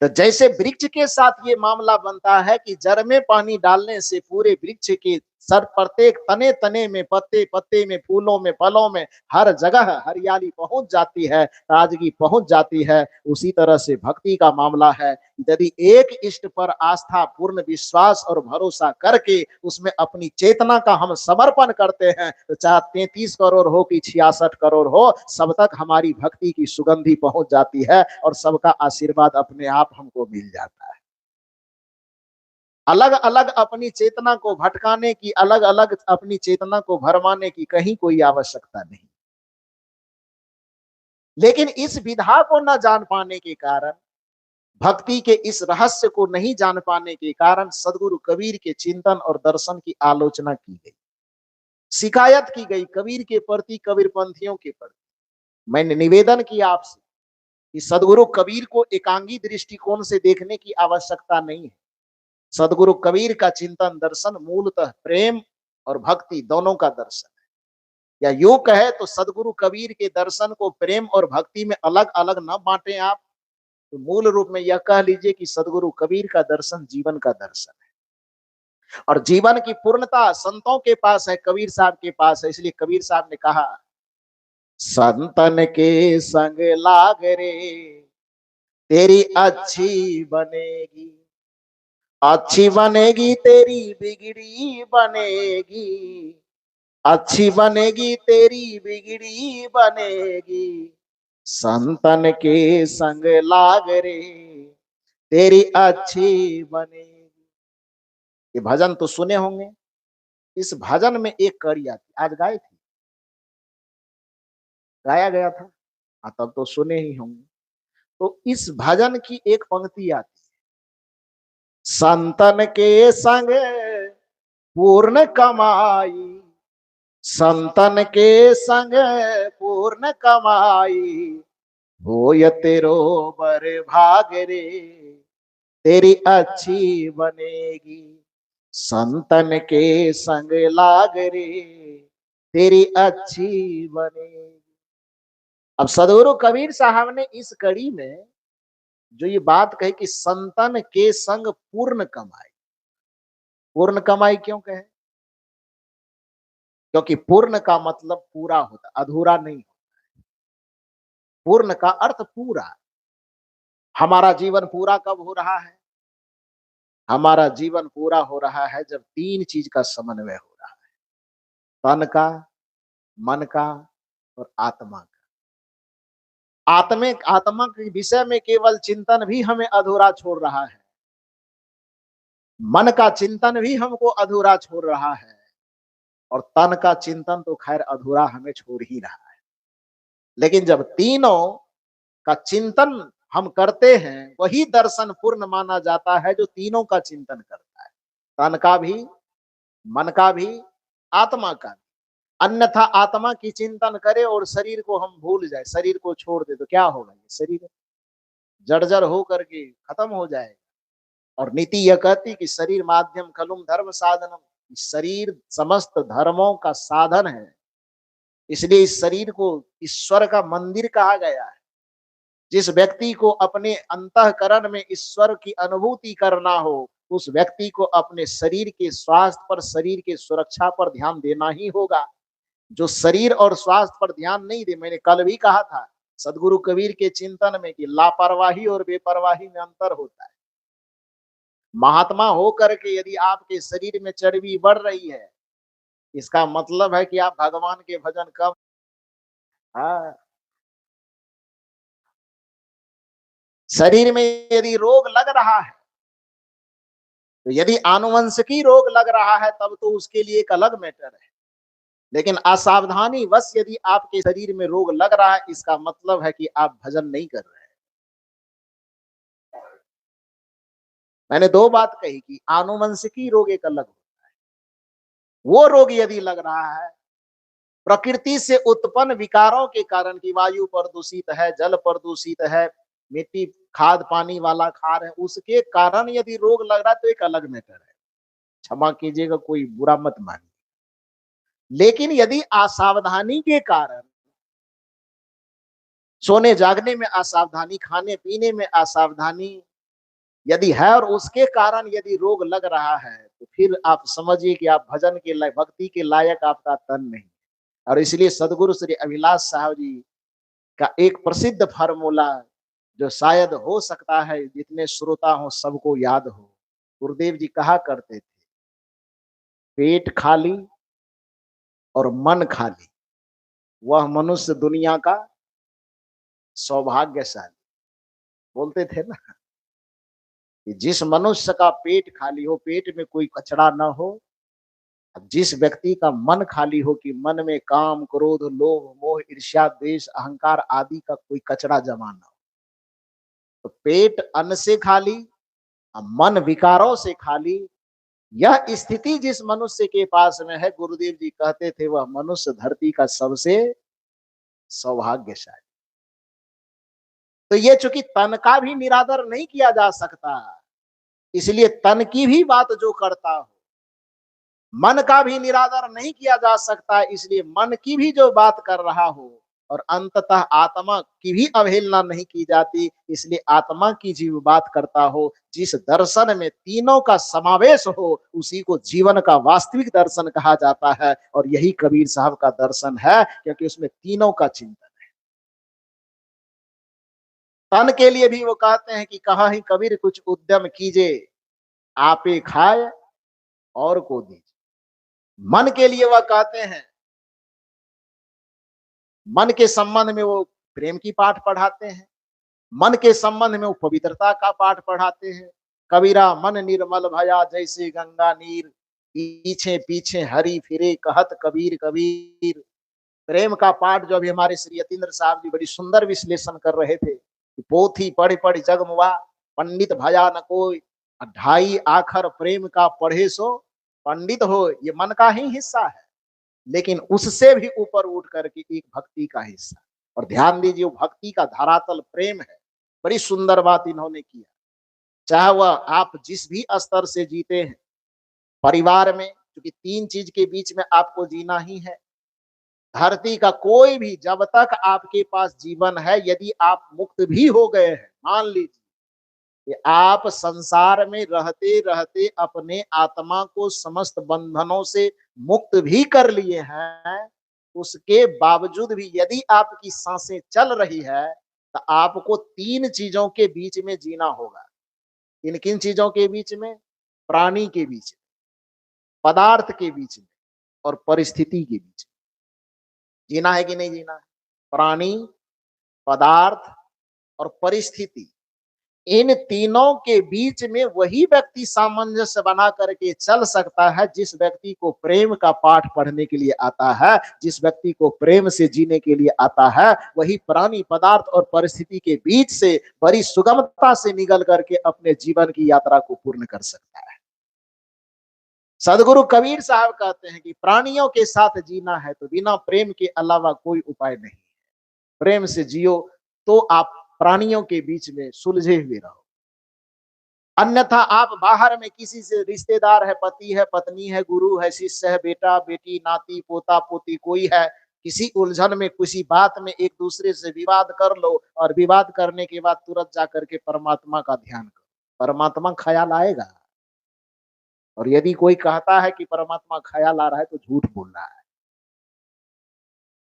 तो जैसे वृक्ष के साथ ये मामला बनता है कि जड़ में पानी डालने से पूरे वृक्ष के सर, प्रत्येक तने तने में, पत्ते पत्ते में, फूलों में, फलों में, हर जगह हरियाली पहुंच जाती है, ताजगी पहुंच जाती है। उसी तरह से भक्ति का मामला है। यदि एक इष्ट पर आस्था, पूर्ण विश्वास और भरोसा करके उसमें अपनी चेतना का हम समर्पण करते हैं, तो चाहे 33 करोड़ हो कि 66 करोड़ हो, सब तक हमारी भक्ति की सुगंधी पहुंच जाती है और सबका आशीर्वाद अपने आप हमको मिल जाता है। अलग अलग अपनी चेतना को भटकाने की, अलग अलग अपनी चेतना को भरमाने की कहीं कोई आवश्यकता नहीं। लेकिन इस विधा को न जान पाने के कारण, भक्ति के इस रहस्य को नहीं जान पाने के कारण सदगुरु कबीर के चिंतन और दर्शन की आलोचना की गई, शिकायत की गई कबीर के प्रति, कबीर पंथियों के प्रति। मैंने निवेदन किया आपसे कि सदगुरु कबीर को एकांगी दृष्टिकोण से देखने की आवश्यकता नहीं है। सदगुरु कबीर का चिंतन दर्शन मूलतः प्रेम और भक्ति दोनों का दर्शन है। या यूं कहे तो सदगुरु कबीर के दर्शन को प्रेम और भक्ति में अलग अलग न बांटें आप, तो मूल रूप में यह कह लीजिए कि सदगुरु कबीर का दर्शन जीवन का दर्शन है, और जीवन की पूर्णता संतों के पास है, कबीर साहब के पास है। इसलिए कबीर साहब ने कहा, संतन के संग लाग रे तेरी अच्छी बनेगी, अच्छी बनेगी तेरी बिगड़ी बनेगी, अच्छी बनेगी तेरी बिगड़ी बनेगी, संतन के संग लाग रे तेरी अच्छी बनेगी। ये भजन तो सुने होंगे। इस भजन में एक कड़ी आती, आज गाई थी, गाया गया था, तब तो सुने ही होंगे। तो इस भजन की एक पंक्ति आती, संतन के संग पूर्ण कमाई, संतन के संग पूर्ण कमाई, होय तेरो बर भाग रे तेरी अच्छी बनेगी, संतन के संग लाग रे तेरी अच्छी बनेगी। अब सदगुरु कबीर साहब ने इस कड़ी में जो ये बात कही कि संतन के संग पूर्ण कमाई, पूर्ण कमाई क्यों कहे? क्योंकि पूर्ण का मतलब पूरा होता, अधूरा नहीं। पूर्ण का अर्थ पूरा। हमारा जीवन पूरा कब हो रहा है? हमारा जीवन पूरा हो रहा है जब तीन चीज का समन्वय हो रहा है, तन का, मन का और आत्मा का। आत्मा के विषय में केवल चिंतन भी हमें अधूरा छोड़ रहा है, मन का चिंतन भी हमको अधूरा छोड़ रहा है, और तन का चिंतन तो खैर अधूरा हमें छोड़ ही रहा है। लेकिन जब तीनों का चिंतन हम करते हैं, वही दर्शन पूर्ण माना जाता है जो तीनों का चिंतन करता है, तन का भी, मन का भी, आत्मा का भी। अन्यथा आत्मा की चिंतन करे और शरीर को हम भूल जाए, शरीर को छोड़ दे, तो क्या होगा? ये शरीर जर्जर हो करके खत्म हो जाएगा। और नीति यह कहती कि शरीर माध्यम खलुम धर्म साधनम, शरीर समस्त धर्मों का साधन है। इसलिए इस शरीर को ईश्वर का मंदिर कहा गया है। जिस व्यक्ति को अपने अंतःकरण में ईश्वर की अनुभूति करना हो, उस व्यक्ति को अपने शरीर के स्वास्थ्य पर, शरीर के सुरक्षा पर ध्यान देना ही होगा। जो शरीर और स्वास्थ्य पर ध्यान नहीं दे, मैंने कल भी कहा था सदगुरु कबीर के चिंतन में कि लापरवाही और बेपरवाही में अंतर होता है। महात्मा होकर के यदि आपके शरीर में चर्बी बढ़ रही है, इसका मतलब है कि आप भगवान के भजन कम। हाँ, शरीर में यदि रोग लग रहा है, तो यदि आनुवंशिकी रोग लग रहा है तब तो उसके लिए एक अलग मैटर है। लेकिन असावधानी वश यदि आपके शरीर में रोग लग रहा है, इसका मतलब है कि आप भजन नहीं कर रहे हैं। मैंने दो बात कही कि आनुवंशिकी रोग एक अलग होता है। वो रोग यदि लग रहा है प्रकृति से उत्पन्न विकारों के कारण, की वायु प्रदूषित है, जल प्रदूषित है, मिट्टी खाद पानी वाला खा रहे हैं, उसके कारण यदि रोग लग रहा है तो एक अलग मैटर है। क्षमा कीजिएगा, कोई बुरा मत मानिए। लेकिन यदि असावधानी के कारण, सोने जागने में असावधानी, खाने पीने में असावधानी यदि है और उसके कारण यदि रोग लग रहा है, तो फिर आप समझिए कि आप भजन के लायक, भक्ति के लायक आपका तन नहीं। और इसलिए सदगुरु श्री अभिलाष साहब जी का एक प्रसिद्ध फार्मूला, जो शायद हो सकता है जितने श्रोता हो सबको याद हो, गुरुदेव जी कहा करते थे, पेट खाली और मन खाली वह मनुष्य दुनिया का सौभाग्यशाली। बोलते थे ना कि जिस मनुष्य का पेट खाली हो, पेट में कोई कचरा ना हो, जिस व्यक्ति का मन खाली हो कि मन में काम, क्रोध, लोभ, मोह, ईर्ष्या, द्वेष, अहंकार आदि का कोई कचरा जमा ना हो, तो पेट अन्न से खाली, मन विकारों से खाली, यह स्थिति जिस मनुष्य के पास में है, गुरुदेव जी कहते थे वह मनुष्य धरती का सबसे सौभाग्यशाली। तो ये चूंकि तन का भी निरादर नहीं किया जा सकता, इसलिए तन की भी बात जो करता हो, मन का भी निरादर नहीं किया जा सकता, इसलिए मन की भी जो बात कर रहा हो, और अंततः आत्मा की भी अवहेलना नहीं की जाती, इसलिए आत्मा की जीव बात करता हो। जिस दर्शन में तीनों का समावेश हो, उसी को जीवन का वास्तविक दर्शन कहा जाता है, और यही कबीर साहब का दर्शन है, क्योंकि उसमें तीनों का चिंतन है। तन के लिए भी वो कहते हैं कि कहा ही कबीर कुछ उद्यम कीजिए, आपे खाए और को दीजिए। मन के लिए वह कहते हैं, मन के संबंध में वो प्रेम की पाठ पढ़ाते हैं, मन के संबंध में वो पवित्रता का पाठ पढ़ाते हैं। कबीरा मन निर्मल भया जैसे गंगा नीर, पीछे पीछे हरि फिरे कहत कबीर कबीर। प्रेम का पाठ जो अभी हमारे श्री यतीन्द्र साहब जी बड़ी सुंदर विश्लेषण कर रहे थे, पोथी पढ़ पढ़ जगमुआ, पंडित भया न कोई, 2.5 आखर प्रेम का पढ़े सो पंडित हो। ये मन का ही हिस्सा है, लेकिन उससे भी ऊपर उठ करके एक भक्ति का हिस्सा। और ध्यान दीजिए, वो भक्ति का धरातल प्रेम है। बड़ी सुंदर बात इन्होंने किया। चाहे वह आप जिस भी स्तर से जीते हैं, परिवार में, क्योंकि 3 चीज के बीच में आपको जीना ही है, धरती का कोई भी, जब तक आपके पास जीवन है, यदि आप मुक्त भी हो गए हैं, मान लीजिए कि आप संसार में रहते रहते अपने आत्मा को समस्त बंधनों से मुक्त भी कर लिए हैं, उसके बावजूद भी यदि आपकी सांसें चल रही है, तो आपको तीन चीजों के बीच में जीना होगा। किन किन चीजों के बीच में? प्राणी के बीच में, पदार्थ के बीच में और परिस्थिति के बीच में जीना है कि नहीं जीना है? प्राणी, पदार्थ और परिस्थिति, इन तीनों के बीच में वही व्यक्ति सामंजस्य बना करके चल सकता है जिस व्यक्ति को प्रेम का पाठ पढ़ने के लिए आता है, जिस व्यक्ति को प्रेम से जीने के लिए आता है, वही प्राणी, पदार्थ और परिस्थिति के बीच से बड़ी सुगमता से निकल करके अपने जीवन की यात्रा को पूर्ण कर सकता है। सदगुरु कबीर साहब कहते हैं कि प्राणियों के साथ जीना है तो बिना प्रेम के अलावा कोई उपाय नहीं है। प्रेम से जियो तो आप प्राणियों के बीच में सुलझे हुए रहो, अन्यथा आप बाहर में किसी से रिश्तेदार है, पति है, पत्नी है, गुरु है, शिष्य है, बेटा बेटी, नाती पोता पोती कोई है, किसी उलझन में किसी बात में एक दूसरे से विवाद कर लो और विवाद करने के बाद तुरंत जाकर के परमात्मा का ध्यान करो, परमात्मा ख्याल आएगा। और यदि कोई कहता है कि परमात्मा ख्याल आ रहा है तो झूठ बोल रहा है,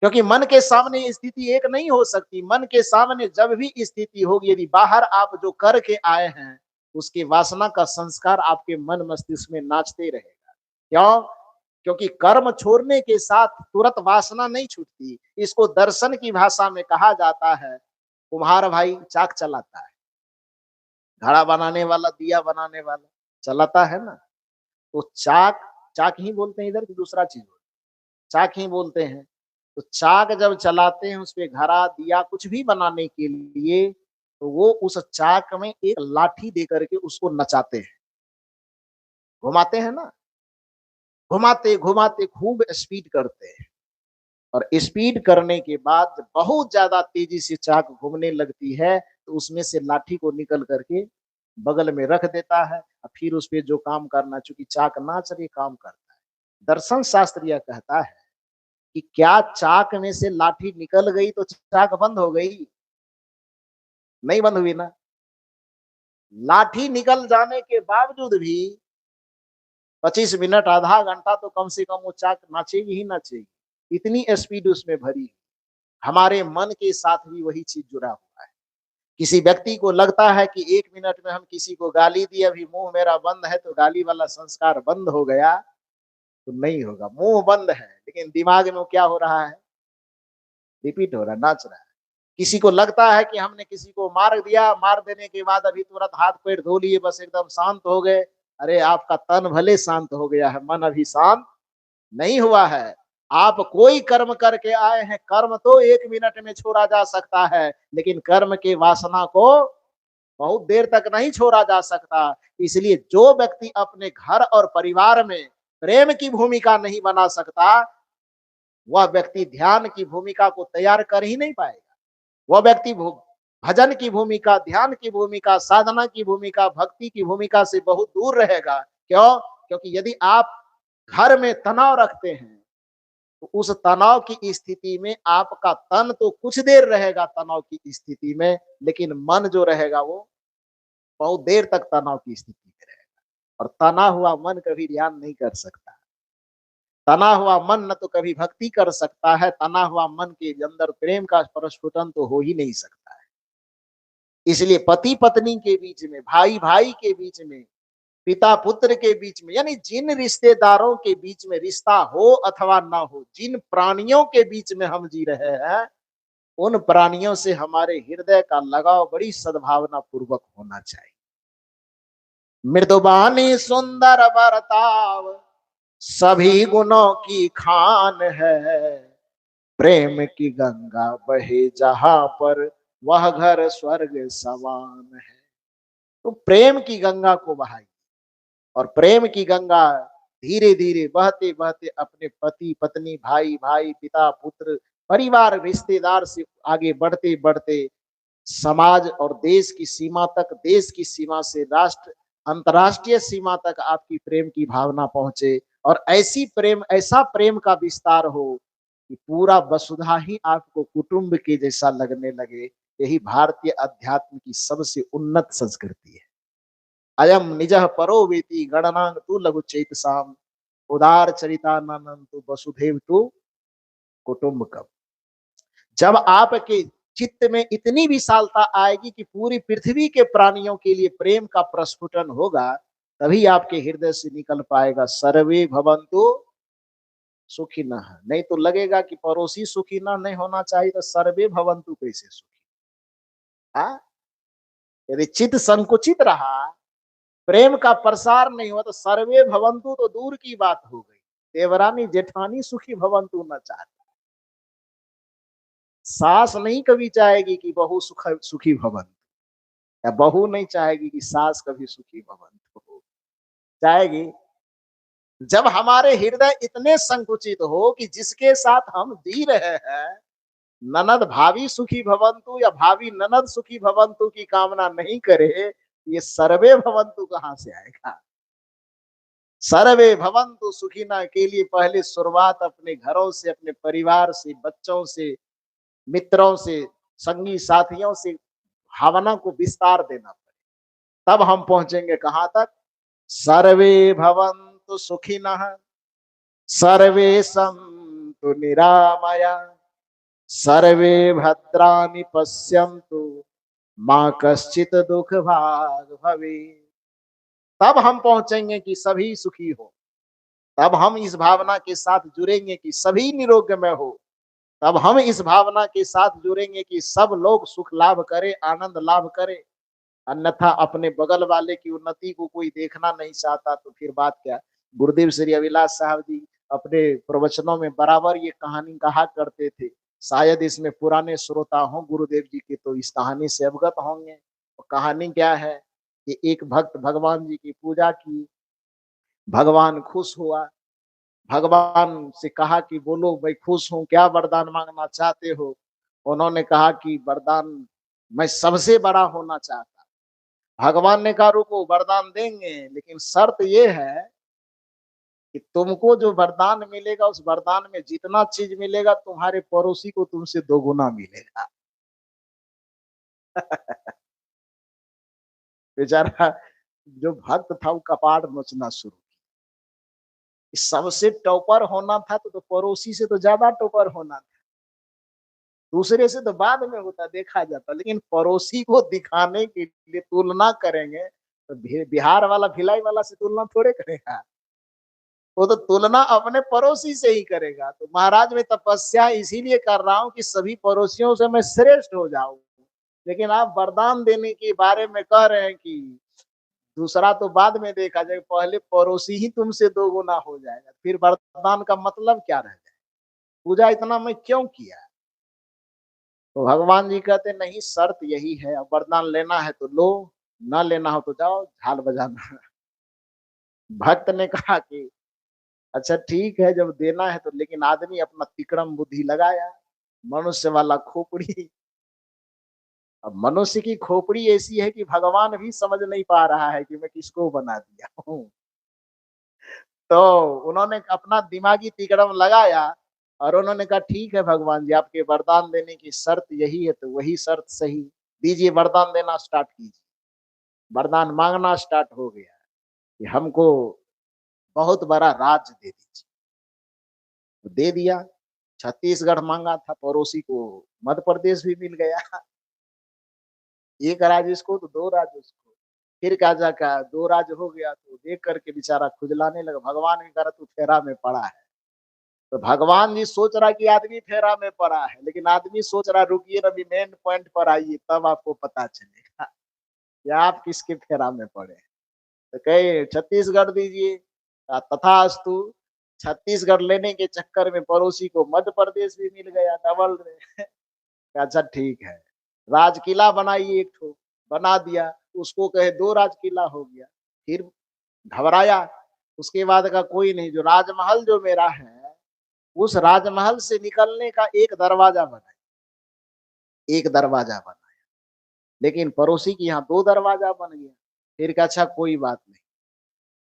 क्योंकि मन के सामने स्थिति एक नहीं हो सकती। मन के सामने जब भी स्थिति होगी, यदि बाहर आप जो करके आए हैं उसके वासना का संस्कार आपके मन मस्तिष्क में नाचते रहेगा। क्यों? क्योंकि कर्म छोड़ने के साथ तुरंत वासना नहीं छूटती। इसको दर्शन की भाषा में कहा जाता है, कुम्हार भाई चाक चलाता है, घड़ा बनाने वाला, दिया बनाने वाला चलाता है ना, तो चाक, चाक ही बोलते हैं इधर की दूसरा चीज, चाक ही बोलते हैं। तो चाक जब चलाते हैं उस पे घड़ा, दिया कुछ भी बनाने के लिए, तो वो उस चाक में एक लाठी दे करके उसको नचाते हैं, घुमाते हैं ना, घुमाते घुमाते खूब स्पीड करते हैं। और स्पीड करने के बाद जब बहुत ज्यादा तेजी से चाक घूमने लगती है तो उसमें से लाठी को निकल करके बगल में रख देता है और फिर उस पे जो काम करना, चूंकि चाक नाच रही काम करता है। दर्शन शास्त्र यह कहता है कि क्या चाक में से लाठी निकल गई तो चाक बंद हो गई? नहीं बंद हुई ना। लाठी निकल जाने के बावजूद भी 25 मिनट, आधा घंटा तो कम से कम वो चाक नाचेगी ही नाचेगी, इतनी स्पीड उसमें भरी। हमारे मन के साथ भी वही चीज जुड़ा हुआ है। किसी व्यक्ति को लगता है कि 1 मिनट में हम किसी को गाली दिए, अभी मुंह मेरा बंद है तो गाली वाला संस्कार बंद हो गया, तो नहीं होगा। मुंह बंद है लेकिन दिमाग में क्या हो रहा है? रिपीट हो रहा है, नाच रहा है। किसी को लगता है कि हमने किसी को मार दिया, मार देने के बाद अभी तुरंत हाथ पैर धो लिए, बस एकदम शांत हो गए। अरे आपका तन भले शांत हो गया है, मन अभी शांत नहीं हुआ है। आप कोई कर्म करके आए हैं, कर्म तो 1 मिनट में छोड़ा जा सकता है, लेकिन कर्म के वासना को बहुत देर तक नहीं छोड़ा जा सकता। इसलिए जो व्यक्ति अपने घर और परिवार में प्रेम की भूमिका नहीं बना सकता, वह व्यक्ति ध्यान की भूमिका को तैयार कर ही नहीं पाएगा। वह व्यक्ति भजन की भूमिका, ध्यान की भूमिका, साधना की भूमिका, भक्ति की भूमिका से बहुत दूर रहेगा। क्यों? क्योंकि यदि आप घर में तनाव रखते हैं तो उस तनाव की स्थिति में आपका तन तो कुछ देर रहेगा तनाव की स्थिति में, लेकिन मन जो रहेगा वो बहुत देर तक तनाव की स्थिति में रहेगा। और तना हुआ मन कभी ध्यान नहीं कर सकता, तना हुआ मन न तो कभी भक्ति कर सकता है, तना हुआ मन के अंदर प्रेम का प्रस्फुटन तो हो ही नहीं सकता है। इसलिए पति पत्नी के बीच में, भाई भाई के बीच में, पिता पुत्र के बीच में, यानी जिन रिश्तेदारों के बीच में रिश्ता हो अथवा ना हो, जिन प्राणियों के बीच में हम जी रहे हैं, उन प्राणियों से हमारे हृदय का लगाव बड़ी सद्भावना पूर्वक होना चाहिए। मृदुबानी सुंदर बर्ताव सभी गुणों की खान है, प्रेम की गंगा बहे जहां पर वह घर स्वर्ग समान है। तो प्रेम की गंगा को बहाई, और प्रेम की गंगा धीरे धीरे बहते बहते अपने पति पत्नी, भाई भाई, पिता पुत्र, परिवार, रिश्तेदार से आगे बढ़ते बढ़ते समाज और देश की सीमा तक, देश की सीमा से राष्ट्र, अंतर्राष्ट्रीय सीमा तक आपकी प्रेम की भावना पहुंचे। और ऐसी प्रेम, ऐसा प्रेम का विस्तार हो कि पूरा वसुधा ही आपको कुटुंब के जैसा लगने लगे। यही भारतीय अध्यात्म की सबसे उन्नत संस्कृति है। अयम निजः परो वेति गणनांग तु लघु चेतसाम उदार चरितानंद तु वसुधैव तु कुटुंबकम। जब आपके चित्त में इतनी विशालता आएगी कि पूरी पृथ्वी के प्राणियों के लिए प्रेम का प्रस्फुटन होगा, तभी आपके हृदय से निकल पाएगा सर्वे भवन्तु सुखिनः। नहीं तो लगेगा कि पड़ोसी सुखी ना नहीं होना चाहिए, तो सर्वे भवन्तु कैसे सुखी। हाँ, यदि चित्त संकुचित रहा, प्रेम का प्रसार नहीं हुआ, तो सर्वे भवन्तु तो दूर की बात हो गई। देवरानी जेठानी सुखी भवन्तु न चाहती। सास नहीं कभी चाहेगी कि बहू सुखी भवन्तु, या बहू नहीं चाहेगी कि सास कभी सुखी भवन्तु। चाहेगी जब हमारे हृदय इतने संकुचित हो कि जिसके साथ हम जी रहे हैं ननद भाभी सुखी भवन्तु या भाभी ननद सुखी भवन्तु की कामना नहीं करे, ये सर्वे भवन्तु कहां से आएगा। सर्वे भवन्तु सुखिना के लिए पहले शुरुआत अपने घरों से, अपने परिवार से, बच्चों से, मित्रों से, संगी साथियों से भावना को विस्तार देना पड़े, तब हम पहुंचेंगे कहां तक। सर्वे भवन्तु सुखिनः सर्वे सन्तु निरामया सर्वे भद्राणि पश्यन्तु मां कश्चित् दुख भाग भवेत्। तब हम पहुंचेंगे कि सभी सुखी हो। तब हम इस भावना के साथ जुड़ेंगे कि सभी निरोगमय हो। तब हम इस भावना के साथ जुड़ेंगे कि सब लोग सुख लाभ करें, आनंद लाभ करें। अन्यथा अपने बगल वाले की उन्नति को कोई देखना नहीं चाहता, तो फिर बात क्या। गुरुदेव श्री अविलास साहब जी अपने प्रवचनों में बराबर ये कहानी कहा करते थे। शायद इसमें पुराने श्रोता हों गुरुदेव जी के, तो इस कहानी से अवगत होंगे। तो कहानी क्या है कि एक भक्त भगवान जी की पूजा की, भगवान खुश हुआ, भगवान से कहा कि बोलो मैं खुश हूँ, क्या वरदान मांगना चाहते हो। उन्होंने कहा कि वरदान मैं सबसे बड़ा होना चाहता। भगवान ने कहा रुको वरदान देंगे, लेकिन शर्त ये है कि तुमको जो वरदान मिलेगा उस वरदान में जितना चीज मिलेगा तुम्हारे पड़ोसी को तुमसे दोगुना मिलेगा। बेचारा जो भक्त था वो कपाट नोचना शुरू किया। सबसे टॉपर होना था तो पड़ोसी से तो ज्यादा टॉपर होना था। दूसरे से तो बाद में होता देखा जाता, लेकिन पड़ोसी को दिखाने के लिए तुलना करेंगे तो बिहार वाला भिलाई वाला से तुलना थोड़े करेगा। वो तो तुलना अपने पड़ोसी से ही करेगा। तो महाराज मैं तपस्या इसीलिए कर रहा हूँ कि सभी पड़ोसियों से मैं श्रेष्ठ हो जाऊं। लेकिन आप वरदान देने के बारे में कह रहे हैं कि दूसरा तो बाद में देखा जाए, पहले पड़ोसी ही तुमसे दो गुना हो जाएगा, फिर वरदान का मतलब क्या रह जाए। पूजा इतना मैं क्यों किया। तो भगवान जी कहते नहीं, शर्त यही है, अब वरदान लेना है तो लो, ना लेना हो तो जाओ झाल बजाना। भक्त ने कहा कि अच्छा ठीक है, जब देना है तो, लेकिन आदमी अपना तिकड़म बुद्धि लगाया, मनुष्य वाला खोपड़ी। अब मनुष्य की खोपड़ी ऐसी है कि भगवान भी समझ नहीं पा रहा है कि मैं किसको बना दिया हूं। तो उन्होंने अपना दिमागी तिकड़म लगाया और उन्होंने कहा ठीक है भगवान जी, आपके वरदान देने की शर्त यही है, तो वही शर्त सही, दीजिए वरदान देना स्टार्ट कीजिए। वरदान मांगना स्टार्ट हो गया कि हमको बहुत बड़ा राज्य दे दीजिए। तो दे दिया। छत्तीसगढ़ मांगा था, पड़ोसी को मध्य प्रदेश भी मिल गया। एक राज्य इसको तो दो राज्य उसको। फिर काजा का दो राज्य हो गया, तो देख करके बेचारा खुजलाने लगा। भगवान के कहा तू फेरा में पड़ा है। तो भगवान जी सोच रहा कि आदमी फेरा में पड़ा है, लेकिन आदमी सोच रहा रुकिए अभी मेन पॉइंट पर आइए तब आपको पता चलेगा कि आप किसके फेरा में पड़े। तो कहे छत्तीसगढ़ दीजिए, तथास्तु। छत्तीसगढ़ लेने के चक्कर में पड़ोसी को मध्य प्रदेश भी मिल गया डबल में। अच्छा ठीक है, राज किला बनाइए एक ठो, बना दिया। उसको कहे दो राज किला हो गया। फिर घबराया। उसके बाद का कोई नहीं, जो राजमहल जो मेरा है उस राजमहल से निकलने का एक दरवाजा बनाया, एक दरवाजा बनाया। लेकिन पड़ोसी के यहाँ दो दरवाजा बन गया। फिर कहा अच्छा कोई बात नहीं,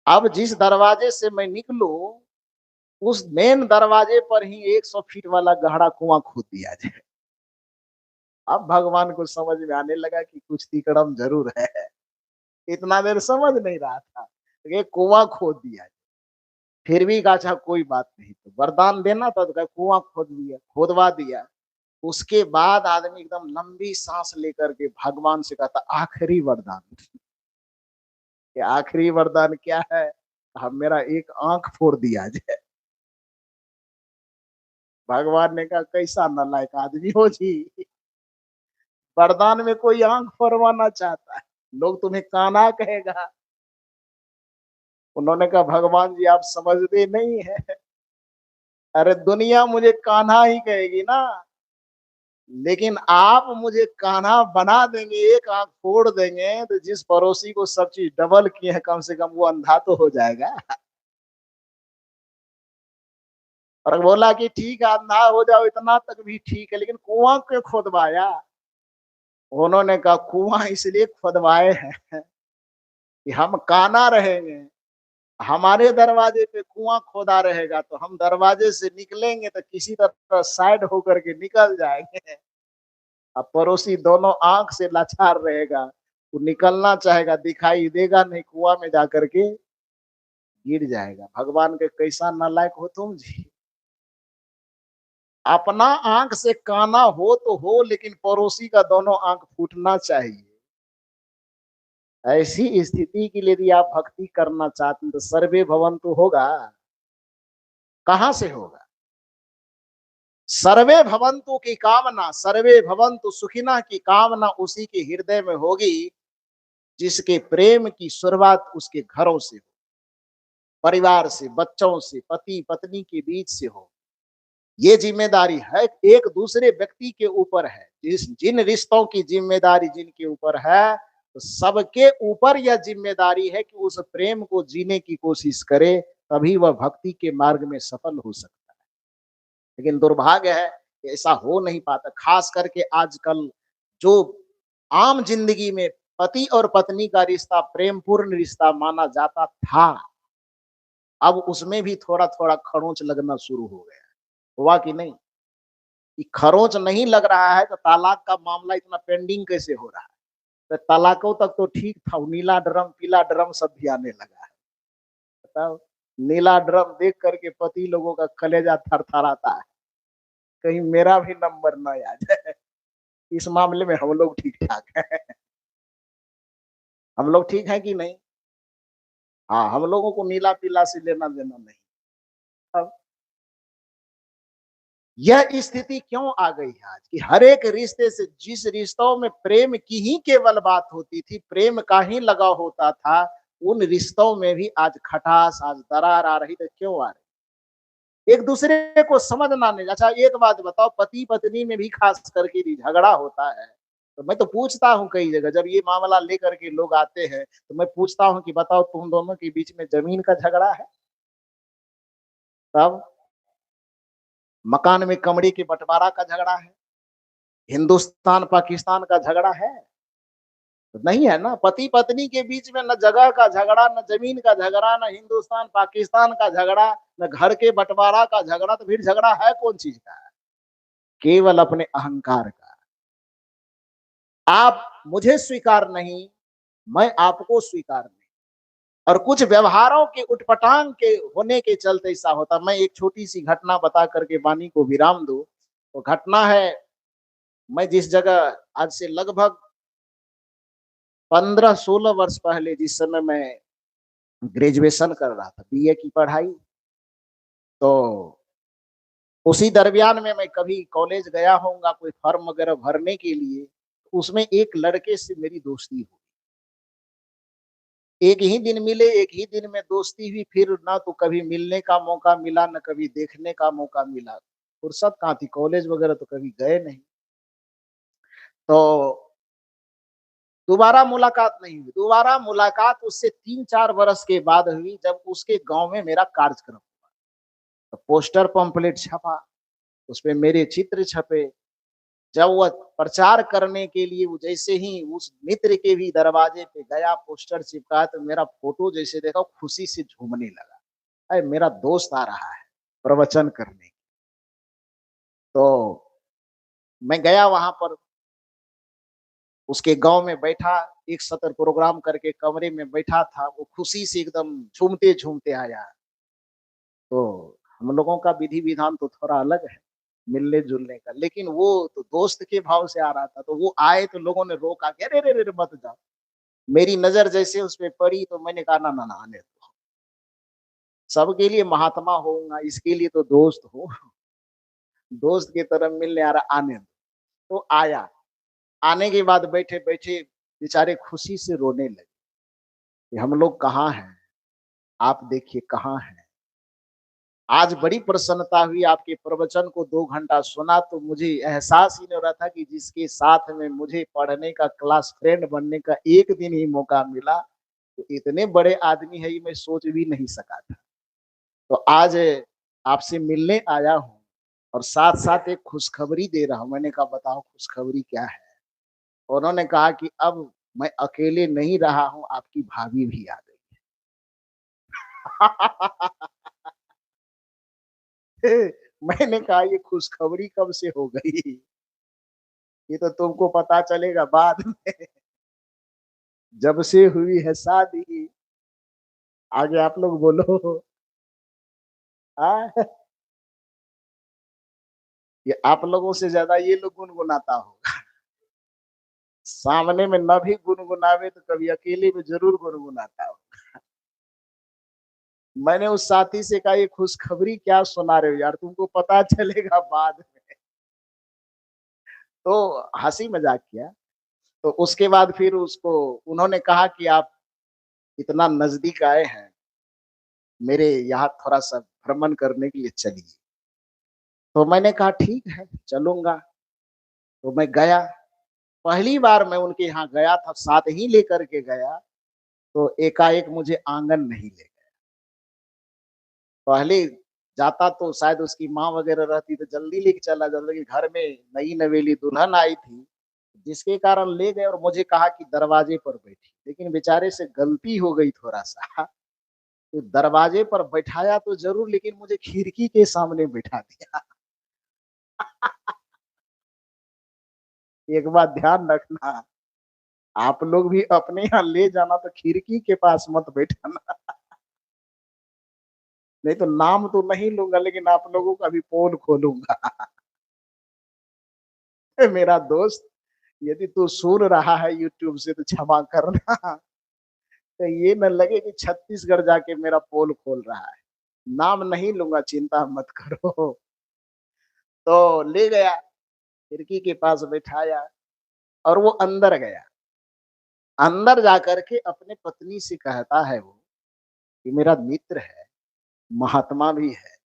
अब जिस दरवाजे से मैं निकलूं उस मेन दरवाजे पर ही 100 फीट वाला गहरा कुआं खोद दिया जाए। अब भगवान को समझ में आने लगा कि कुछ तिकड़म जरूर है। इतना देर समझ नहीं रहा था, ये कुआं खोद दिया। फिर भी कहा अच्छा कोई बात नहीं, तो वरदान देना था तो कुआं खोद दिया, खोदवा दिया। उसके बाद आदमी एकदम लंबी सांस लेकर के भगवान से कहता आखिरी वरदान। कि आखिरी वरदान क्या है? हम मेरा एक आंख फोड़ दिया जाए। भगवान ने कहा कैसा नालायक आदमी हो जी, वरदान में कोई आंख फोड़वाना चाहता है, लोग तुम्हें काना कहेगा। उन्होंने कहा भगवान जी आप समझते नहीं है, अरे दुनिया मुझे कान्हा ही कहेगी ना, लेकिन आप मुझे कान्हा बना देंगे, एक आंख फोड़ देंगे, तो जिस पड़ोसी को सब चीज डबल किए हैं कम से कम वो अंधा तो हो जाएगा। और बोला कि ठीक है अंधा हो जाओ इतना तक भी ठीक है, लेकिन कुआं क्यों खोदवाया? उन्होंने कहा कुआं इसलिए खोदवाए हैं कि हम काना रहेंगे, हमारे दरवाजे पे कुआं खोदा रहेगा तो हम दरवाजे से निकलेंगे तो किसी तरह साइड होकर के निकल जाएंगे। अब पड़ोसी दोनों आंख से लाचार रहेगा, वो निकलना चाहेगा दिखाई देगा नहीं, कुआं में जाकर के गिर जाएगा। भगवान के कैसा नालायक हो तुम जी, अपना आंख से काना हो तो हो, लेकिन पड़ोसी का दोनों आंख फूटना चाहिए। ऐसी स्थिति के लिए यदि आप भक्ति करना चाहते हैं तो सर्वे भवन्तु होगा, कहां से होगा? सर्वे भवन्तु की कामना, सर्वे भवन्तु सुखिनः की कामना उसी के हृदय में होगी जिसके प्रेम की शुरुआत उसके घरों से हो, परिवार से, बच्चों से, पति पत्नी के बीच से हो। ये जिम्मेदारी है एक दूसरे व्यक्ति के ऊपर है। जिन रिश्तों की जिम्मेदारी जिनके ऊपर है, तो सबके ऊपर यह जिम्मेदारी है कि उस प्रेम को जीने की कोशिश करे, तभी वह भक्ति के मार्ग में सफल हो सकता है। लेकिन दुर्भाग्य है कि ऐसा हो नहीं पाता। खास करके आजकल जो आम जिंदगी में पति और पत्नी का रिश्ता प्रेम पूर्ण रिश्ता माना जाता था, अब उसमें भी थोड़ा थोड़ा खरोंच लगना शुरू हो गया। हुआ कि नहीं? कि खरोंच नहीं लग रहा है तो तलाक का मामला इतना पेंडिंग कैसे हो रहा है? तो तलाकों तक तो ठीक था, नीला ड्रम पीला ड्रम सब भी आने लगा है। बताओ, नीला ड्रम देख करके पति लोगों का कलेजा थरथराता है, कहीं मेरा भी नंबर न आ जाए। इस मामले में हम लोग ठीक ठाक है। हम लोग ठीक है कि नहीं? हाँ, हम लोगों को नीला पीला से लेना देना नहीं। अब यह स्थिति क्यों आ गई है आज कि हर एक रिश्ते से, जिस रिश्तों में प्रेम की ही केवल बात होती थी, प्रेम का ही लगाव होता था, उन रिश्तों में भी आज खटास, आज दरार आ रही। तो क्यों आ रही? एक दूसरे को समझना नहीं। अच्छा एक बात बताओ, पति पत्नी में भी खास करके भी झगड़ा होता है, तो मैं तो पूछता हूँ कई जगह जब ये मामला लेकर के लोग आते हैं, तो मैं पूछता हूँ कि बताओ तुम दोनों के बीच में जमीन का झगड़ा है? तब मकान में कमरे के बंटवारा का झगड़ा है? हिंदुस्तान पाकिस्तान का झगड़ा है? तो नहीं है ना। पति पत्नी के बीच में न जगह का झगड़ा, न जमीन का झगड़ा, न हिंदुस्तान पाकिस्तान का झगड़ा, न घर के बंटवारा का झगड़ा, तो फिर झगड़ा है कौन चीज का? केवल अपने अहंकार का। आप मुझे स्वीकार नहीं, मैं आपको स्वीकार नहीं। और कुछ व्यवहारों के उटपटांग के होने के चलते ऐसा होता। मैं एक छोटी सी घटना बता करके वाणी को विराम दूं। तो घटना है, मैं जिस जगह आज से लगभग 15-16 वर्ष पहले, जिस समय मैं ग्रेजुएशन कर रहा था, बीए की पढ़ाई, तो उसी दरमियान में मैं कभी कॉलेज गया होऊंगा कोई फॉर्म वगैरह भरने के लिए, उसमें एक लड़के से मेरी दोस्ती हुई। एक ही दिन मिले, एक ही दिन में दोस्ती हुई, फिर ना तो कभी मिलने का मौका मिला, ना कभी देखने का मौका मिला। फुर्सत कहाँ थी, कॉलेज वगैरह तो कभी गए नहीं। तो दोबारा मुलाकात नहीं हुई। दोबारा मुलाकात उससे 3-4 वर्ष के बाद हुई, जब उसके गांव में मेरा कार्यक्रम हुआ। तो पोस्टर पंपलेट छपा, उसपे मेरे चित्र छपे। जब वह प्रचार करने के लिए वो जैसे ही उस मित्र के भी दरवाजे पे गया, पोस्टर चिपका, तो मेरा फोटो जैसे देखा खुशी से झूमने लगा। अरे मेरा दोस्त आ रहा है। प्रवचन करने। तो मैं गया वहां पर, उसके गांव में बैठा, एक सत्र प्रोग्राम करके कमरे में बैठा था, वो खुशी से एकदम झूमते झूमते आया। तो हम लोगों का विधि विधान तो थोड़ा अलग है मिलने जुलने का, लेकिन वो तो दोस्त के भाव से आ रहा था। तो वो आए तो लोगों ने रोका कि अरे रे रे रे मत जाओ। मेरी नजर जैसे उस पे पड़ी तो मैंने कहा ना ना ना, आने दो, सबके लिए महात्मा होऊंगा, इसके लिए तो दोस्त हो, दोस्त की तरह मिलने आ रहा, आने दो। तो आया। आने के बाद बैठे बैठे बेचारे खुशी से रोने लगे कि हम लोग कहाँ हैं, आप देखिए कहाँ हैं। आज बड़ी प्रसन्नता हुई, आपके प्रवचन को 2 घंटा सुना तो मुझे एहसास ही नहीं हो रहा था कि जिसके साथ में मुझे पढ़ने का, क्लास फ्रेंड बनने का एक दिन ही मौका मिला, तो इतने बड़े आदमी है ये मैं सोच भी नहीं सका था। तो आज आपसे मिलने आया हूँ और साथ साथ एक खुशखबरी दे रहा हूँ। मैंने कहा बताओ खुशखबरी क्या है। उन्होंने कहा कि अब मैं अकेले नहीं रहा हूँ, आपकी भाभी भी आ गई। मैंने कहा ये खुशखबरी कब से हो गई, ये तो तुमको पता चलेगा बाद में। जब से हुई है शादी, आगे आप लोग बोलो। हाँ, ये आप लोगों से ज्यादा ये लोग गुनगुनाता होगा। सामने में न भी गुनगुनावे तो कभी अकेले में जरूर गुनगुनाता हो। मैंने उस साथी से कहा ये खुशखबरी क्या सुना रहे हो यार, तुमको पता चलेगा बाद में। तो हंसी मजाक किया। तो उसके बाद फिर उसको उन्होंने कहा कि आप इतना नजदीक आए हैं, मेरे यहाँ थोड़ा सा भ्रमण करने के लिए चलिए। तो मैंने कहा ठीक है चलूंगा। तो मैं गया, पहली बार मैं उनके यहाँ गया था, साथ ही लेकर के गया। तो एकाएक मुझे आंगन नहीं ले गया। पहले जाता तो शायद उसकी माँ वगैरह रहती तो जल्दी लेके चला जाता, कि घर में नई नवेली दुल्हन आई थी, जिसके कारण ले गए और मुझे कहा कि दरवाजे पर बैठी। लेकिन बेचारे से गलती हो गई थोड़ा सा, तो दरवाजे पर बैठाया तो जरूर, लेकिन मुझे खिड़की के सामने बैठा दिया। एक बात ध्यान रखना, आप लोग भी अपने यहाँ ले जाना तो खिड़की के पास मत बैठाना। नहीं तो नाम तो नहीं लूंगा, लेकिन आप लोगों का भी पोल खोलूंगा। मेरा दोस्त, यदि तू सुन रहा है यूट्यूब से तो क्षमा करना। तो ये न लगे कि छत्तीसगढ़ जाके मेरा पोल खोल रहा है। नाम नहीं लूंगा, चिंता मत करो। तो ले गया, खिड़की के पास बैठाया और वो अंदर गया। अंदर जाकर के अपने पत्नी से कहता है वो कि मेरा मित्र है, महात्मा भी है।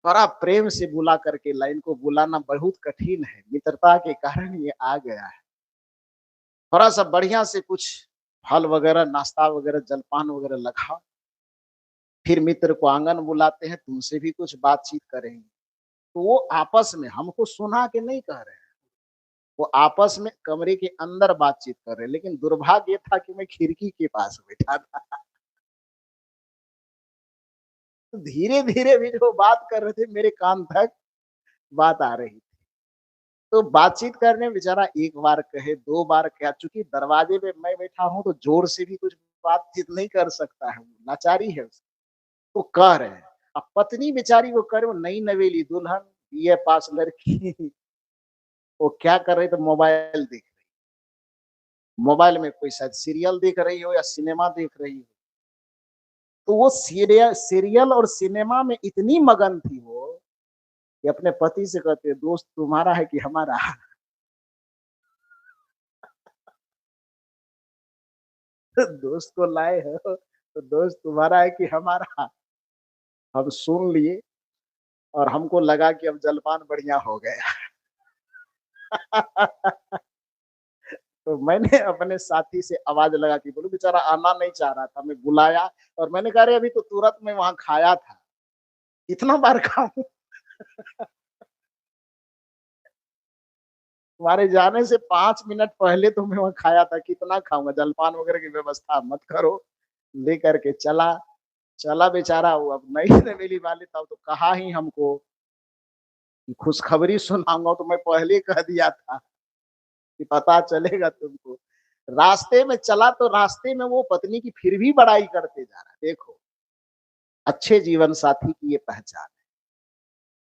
बड़ा प्रेम से बुला करके, लाइन को बुलाना बहुत कठिन है, मित्रता के कारण ये आ गया है। थोड़ा सा बढ़िया से कुछ फल वगैरह, नाश्ता वगैरह, जलपान वगैरह लगा, फिर मित्र को आंगन बुलाते हैं, तुमसे भी कुछ बातचीत करेंगे। तो वो आपस में, हमको सुना के नहीं कह रहे हैं, वो आपस में कमरे के अंदर बातचीत कर रहे हैं। लेकिन दुर्भाग्य था कि मैं खिड़की के पास बैठा था। तो धीरे धीरे भी जो बात कर रहे थे मेरे कान तक बात आ रही थी। तो बातचीत करने बेचारा एक बार कहे, 2 बार कहा, चूंकि दरवाजे पे मैं बैठा हूं तो जोर से भी कुछ बातचीत नहीं कर सकता है, लाचारी है उसकी। तो कह रहे हैं, अब पत्नी बेचारी वो करे, वो नई नवेली दुल्हन, बीए पास लड़की, वो क्या कर रही, तो मोबाइल देख रही। मोबाइल में कोई शायद सीरियल देख रही हो या सिनेमा देख रही हो। तो वो सीरियल और सिनेमा में इतनी मगन थी वो, कि अपने पति से कहते, दोस्त तुम्हारा है कि हमारा। दोस्त को लाए हो तो दोस्त तुम्हारा है कि हमारा। हम सुन लिए और हमको लगा कि अब जलपान बढ़िया हो गया। तो मैंने अपने साथी से आवाज लगा के बोलूं, बेचारा आना नहीं चाह रहा था, मैं बुलाया और मैंने कहा, अरे अभी तो तुरंत मैं वहां खाया था, कितना बार खाऊं। तुम्हारे जाने से 5 मिनट पहले तो मैं वहां खाया था, कितना खाऊंगा, जलपान वगैरह की व्यवस्था मत करो। लेकर के चला, चला बेचारा वो, अब नहीं ने मिली वाले तब तो कहा ही हमको कि खुशखबरी सुनाऊंगा, तो मैं पहले कह दिया था कि पता चलेगा तुमको। रास्ते में चला तो रास्ते में वो पत्नी की फिर भी बड़ाई करते जा रहा। देखो, अच्छे जीवन साथी की ये पहचान है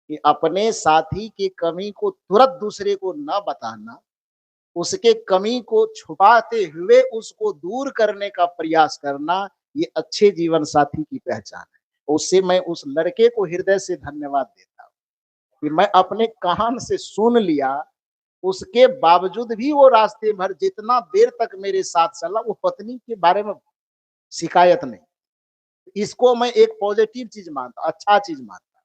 कि अपने साथी की कमी को तुरंत दूसरे को न बताना, उसके कमी को छुपाते हुए उसको दूर करने का प्रयास करना, ये अच्छे जीवन साथी की पहचान है। उससे मैं उस लड़के को हृदय से धन्यवाद देता हूँ कि मैं अपने कान से सुन लिया, उसके बावजूद भी वो रास्ते भर जितना देर तक मेरे साथ चला, वो पत्नी के बारे में शिकायत नहीं। इसको मैं एक पॉजिटिव चीज मानता, अच्छा चीज मानता।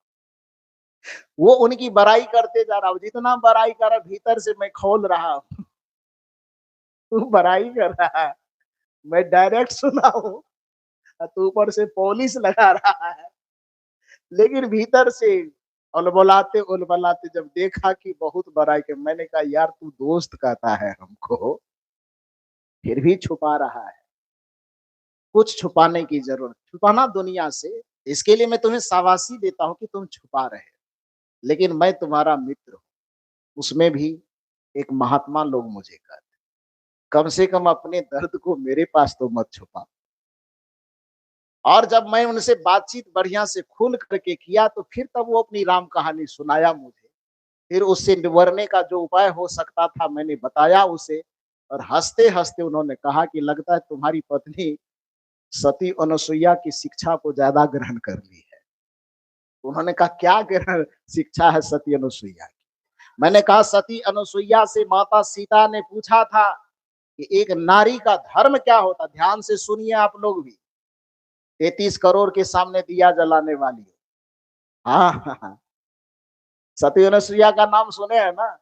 वो उनकी बड़ाई करते जा रहा हूँ, जितना बड़ाई कर भीतर से मैं खोल रहा हूँ। तू बड़ाई कर रहा है, मैं डायरेक्ट सुना हूँ, तू ऊपर से पॉलिश लगा रहा है, लेकिन भीतर से उलबलाते उलबलाते जब देखा कि बहुत बड़ाई के, मैंने कहा यार तू दोस्त कहता है हमको, फिर भी छुपा रहा है। कुछ छुपाने की जरूरत, छुपाना दुनिया से, इसके लिए मैं तुम्हें शाबाशी देता हूँ कि तुम छुपा रहे हो, लेकिन मैं तुम्हारा मित्र हूँ, उसमें भी एक महात्मा लोग मुझे कहते, कम से कम अपने दर्द को मेरे पास तो मत छुपा। और जब मैं उनसे बातचीत बढ़िया से खुल करके किया, तो फिर तब वो अपनी राम कहानी सुनाया मुझे। फिर उससे निबरने का जो उपाय हो सकता था मैंने बताया उसे, और हंसते हंसते उन्होंने कहा कि लगता है तुम्हारी पत्नी सती अनुसुईया की शिक्षा को ज्यादा ग्रहण कर ली है। उन्होंने कहा क्या ग्रहण शिक्षा है सती अनुसुईया की? मैंने कहा सती अनुसुईया से माता सीता ने पूछा था कि एक नारी का धर्म क्या होता। ध्यान से सुनिए आप लोग भी, 33 करोड़ के सामने दिया जलाने वाली। हाँ हाँ हाँ, सती अनुसुईया का नाम सुने हैं ना?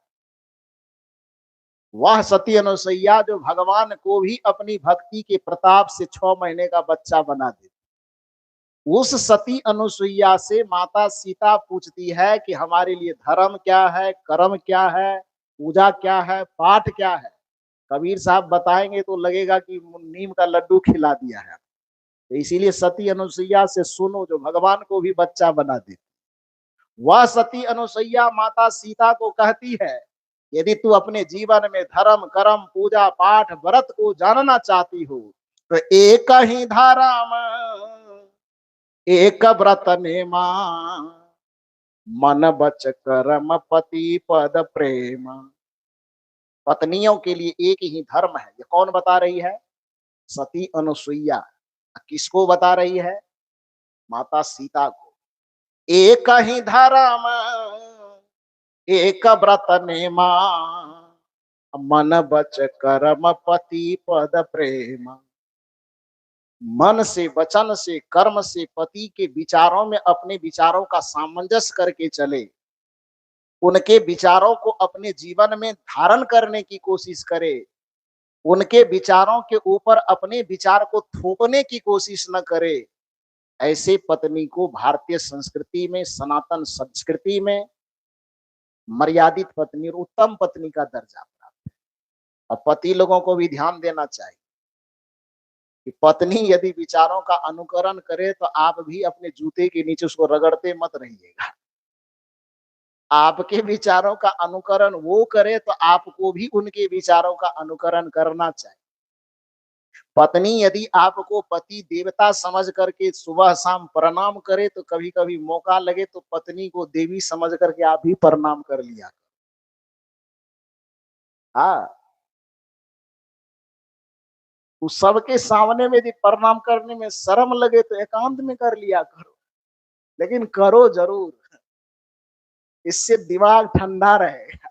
वह सती अनुसुईया जो भगवान को भी अपनी भक्ति के प्रताप से 6 महीने का बच्चा बना देती। उस सती अनुसुईया से माता सीता पूछती है कि हमारे लिए धर्म क्या है, कर्म क्या है, पूजा क्या है, पाठ क्या है। कबीर साहब बताएंगे तो लगेगा कि नीम का लड्डू खिला दिया है। तो इसीलिए सती अनुसुईया से सुनो जो भगवान को भी बच्चा बना देती। वह सती अनुसुईया माता सीता को कहती है, यदि तू अपने जीवन में धर्म कर्म पूजा पाठ व्रत को जानना चाहती हो, तो एक ही धारा एक व्रत नेमा, मन बच कर्म पति पद प्रेम। पत्नियों के लिए एक ही धर्म है। ये कौन बता रही है? सती अनुसुईया। किसको बता रही है? माता सीता को। एक ही धर्म एक व्रत नेमा, मन बच कर्म पति पद प्रेम। मन से वचन से कर्म से पति के विचारों में अपने विचारों का सामंजस्य करके चले, उनके विचारों को अपने जीवन में धारण करने की कोशिश करे, उनके विचारों के ऊपर अपने विचार को थोपने की कोशिश न करे। ऐसे पत्नी को भारतीय संस्कृति में, सनातन संस्कृति में मर्यादित पत्नी और उत्तम पत्नी का दर्जा प्राप्त है। और पति लोगों को भी ध्यान देना चाहिए कि पत्नी यदि विचारों का अनुकरण करे तो आप भी अपने जूते के नीचे उसको रगड़ते मत रहिएगा। आपके विचारों का अनुकरण वो करे तो आपको भी उनके विचारों का अनुकरण करना चाहिए। पत्नी यदि आपको पति देवता समझ करके सुबह शाम प्रणाम करे, तो कभी कभी मौका लगे तो पत्नी को देवी समझ करके आप भी प्रणाम कर लिया। हाँ, उस सबके सामने में यदि प्रणाम करने में शर्म लगे तो एकांत में कर लिया करो, लेकिन करो जरूर। इससे दिमाग ठंडा रहेगा।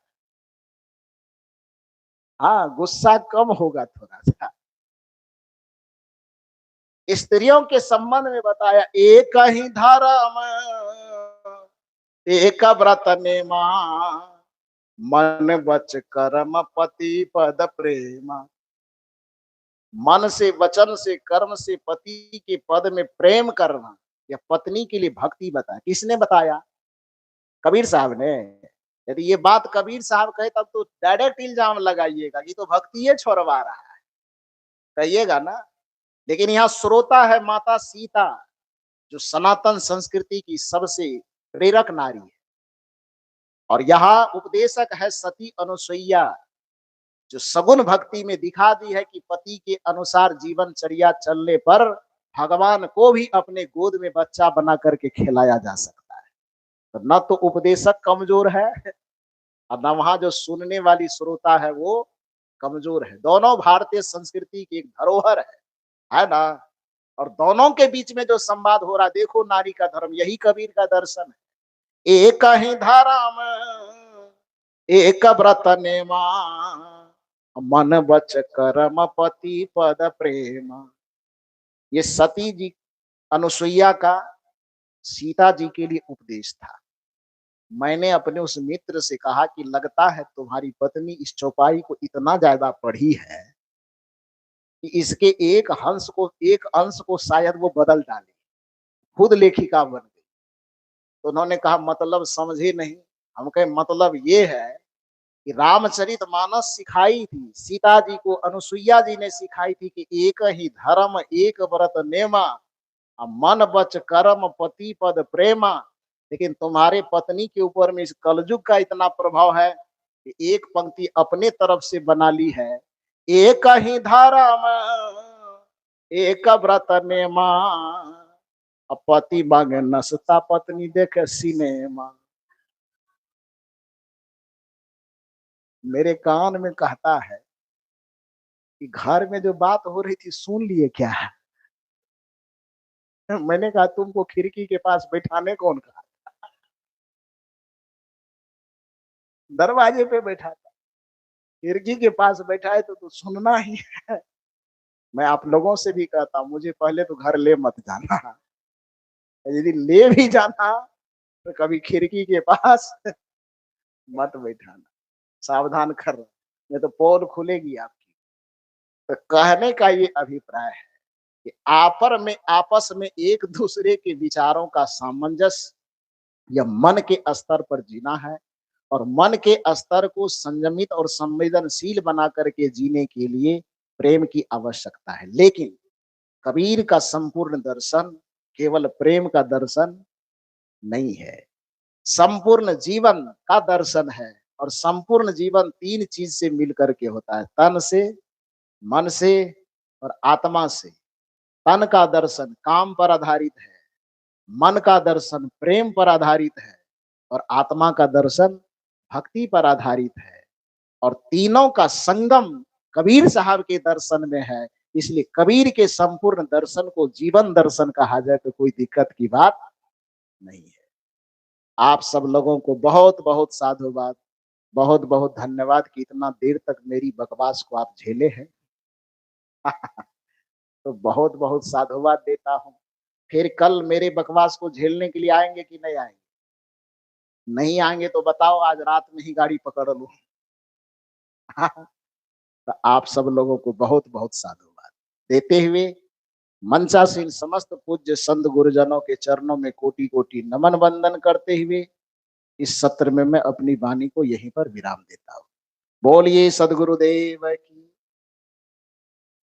हाँ, गुस्सा कम होगा थोड़ा सा। स्त्रियों के संबंध में बताया, एक ही धर्म एक व्रत नेमा, मन वच कर्म पति पद प्रेम। मन से वचन से कर्म से पति के पद में प्रेम करना, यह पत्नी के लिए भक्ति बताया। किसने बताया? कबीर साहब ने। यदि ये बात कबीर साहब कहे तब तो डायरेक्ट इल्जाम लगाइएगा कि तो भक्ति ये छोड़वा रहा है, कहिएगा ना। लेकिन यहाँ श्रोता है माता सीता। जो सनातन संस्कृति की सबसे प्रेरक नारी है। और यहाँ उपदेशक है सती अनुसुईया, जो सगुण भक्ति में दिखा दी है कि पति के अनुसार जीवनचर्या चलने पर भगवान को भी अपने गोद में बच्चा बना करके खिलाया जा सकता है। तो न तो उपदेशक कमजोर है और न वहां जो सुनने वाली श्रोता है वो कमजोर है। दोनों भारतीय संस्कृति की एक धरोहर है ना। और दोनों के बीच में जो संवाद हो रहा, देखो नारी का धर्म, यही कबीर का दर्शन है। एक ही धर्म एक व्रत नेमा, मन वच कर्म पति पद प्रेम। ये सती जी अनुसुईया का सीता जी के लिए उपदेश था। मैंने अपने उस मित्र से कहा कि लगता है तुम्हारी पत्नी इस चौपाई को इतना ज्यादा पढ़ी है कि इसके एक अंश को शायद वो बदल डाले, खुद लेखिका बन गई। तो उन्होंने कहा मतलब समझे नहीं। हम कहे मतलब ये है कि रामचरितमानस सिखाई थी सीता जी को, अनुसुईया जी ने सिखाई थी कि एक ही धर्म एक व्रत नेमा, मन वच कर्म पति पद प्रेमा। लेकिन तुम्हारे पत्नी के ऊपर में इस कलयुग का इतना प्रभाव है कि एक पंक्ति अपने तरफ से बना ली है, एक ही धर्म एक व्रत नेमा, पति मांगे नसता पत्नी देखे सिनेमा। मेरे कान में कहता है कि घर में जो बात हो रही थी सुन लिए क्या है? मैंने कहा तुमको खिड़की के पास बैठाने कौन कहा? दरवाजे पे बैठा था, खिड़की के पास बैठा है तो सुनना ही है। मैं आप लोगों से भी कहता हूँ, मुझे पहले तो घर ले मत जाना, यदि ले भी जाना तो कभी खिड़की के पास मत बैठाना, सावधान कर, नहीं तो पोल खुलेगी आपकी। तो कहने का ये अभिप्राय है कि आपस में एक दूसरे के विचारों का सामंजस्य या मन के स्तर पर जीना है, और मन के स्तर को संयमित और संवेदनशील बना करके जीने के लिए प्रेम की आवश्यकता है। लेकिन कबीर का संपूर्ण दर्शन केवल प्रेम का दर्शन नहीं है, संपूर्ण जीवन का दर्शन है। और संपूर्ण जीवन तीन चीज से मिलकर के होता है, तन से, मन से और आत्मा से। तन का दर्शन काम पर आधारित है, मन का दर्शन प्रेम पर आधारित है, और आत्मा का दर्शन भक्ति पर आधारित है। और तीनों का संगम कबीर साहब के दर्शन में है। इसलिए कबीर के संपूर्ण दर्शन को जीवन दर्शन कहा जाए तो कोई दिक्कत की बात नहीं है। आप सब लोगों को बहुत बहुत साधुवाद, बहुत बहुत धन्यवाद कि इतना देर तक मेरी बकवास को आप झेले हैं। तो बहुत बहुत साधुवाद देता हूँ। फिर कल मेरे बकवास को झेलने के लिए आएंगे कि नहीं आएंगे? नहीं आएंगे तो बताओ, आज रात में ही गाड़ी पकड़ लूं। तो आप सब लोगों को बहुत बहुत साधुवाद देते हुए मंचासीन समस्त पूज्य संत गुरुजनों के चरणों में कोटि कोटि नमन वंदन करते हुए इस सत्र में मैं अपनी वाणी को यहीं पर विराम देता हूँ। बोलिए सदगुरुदेव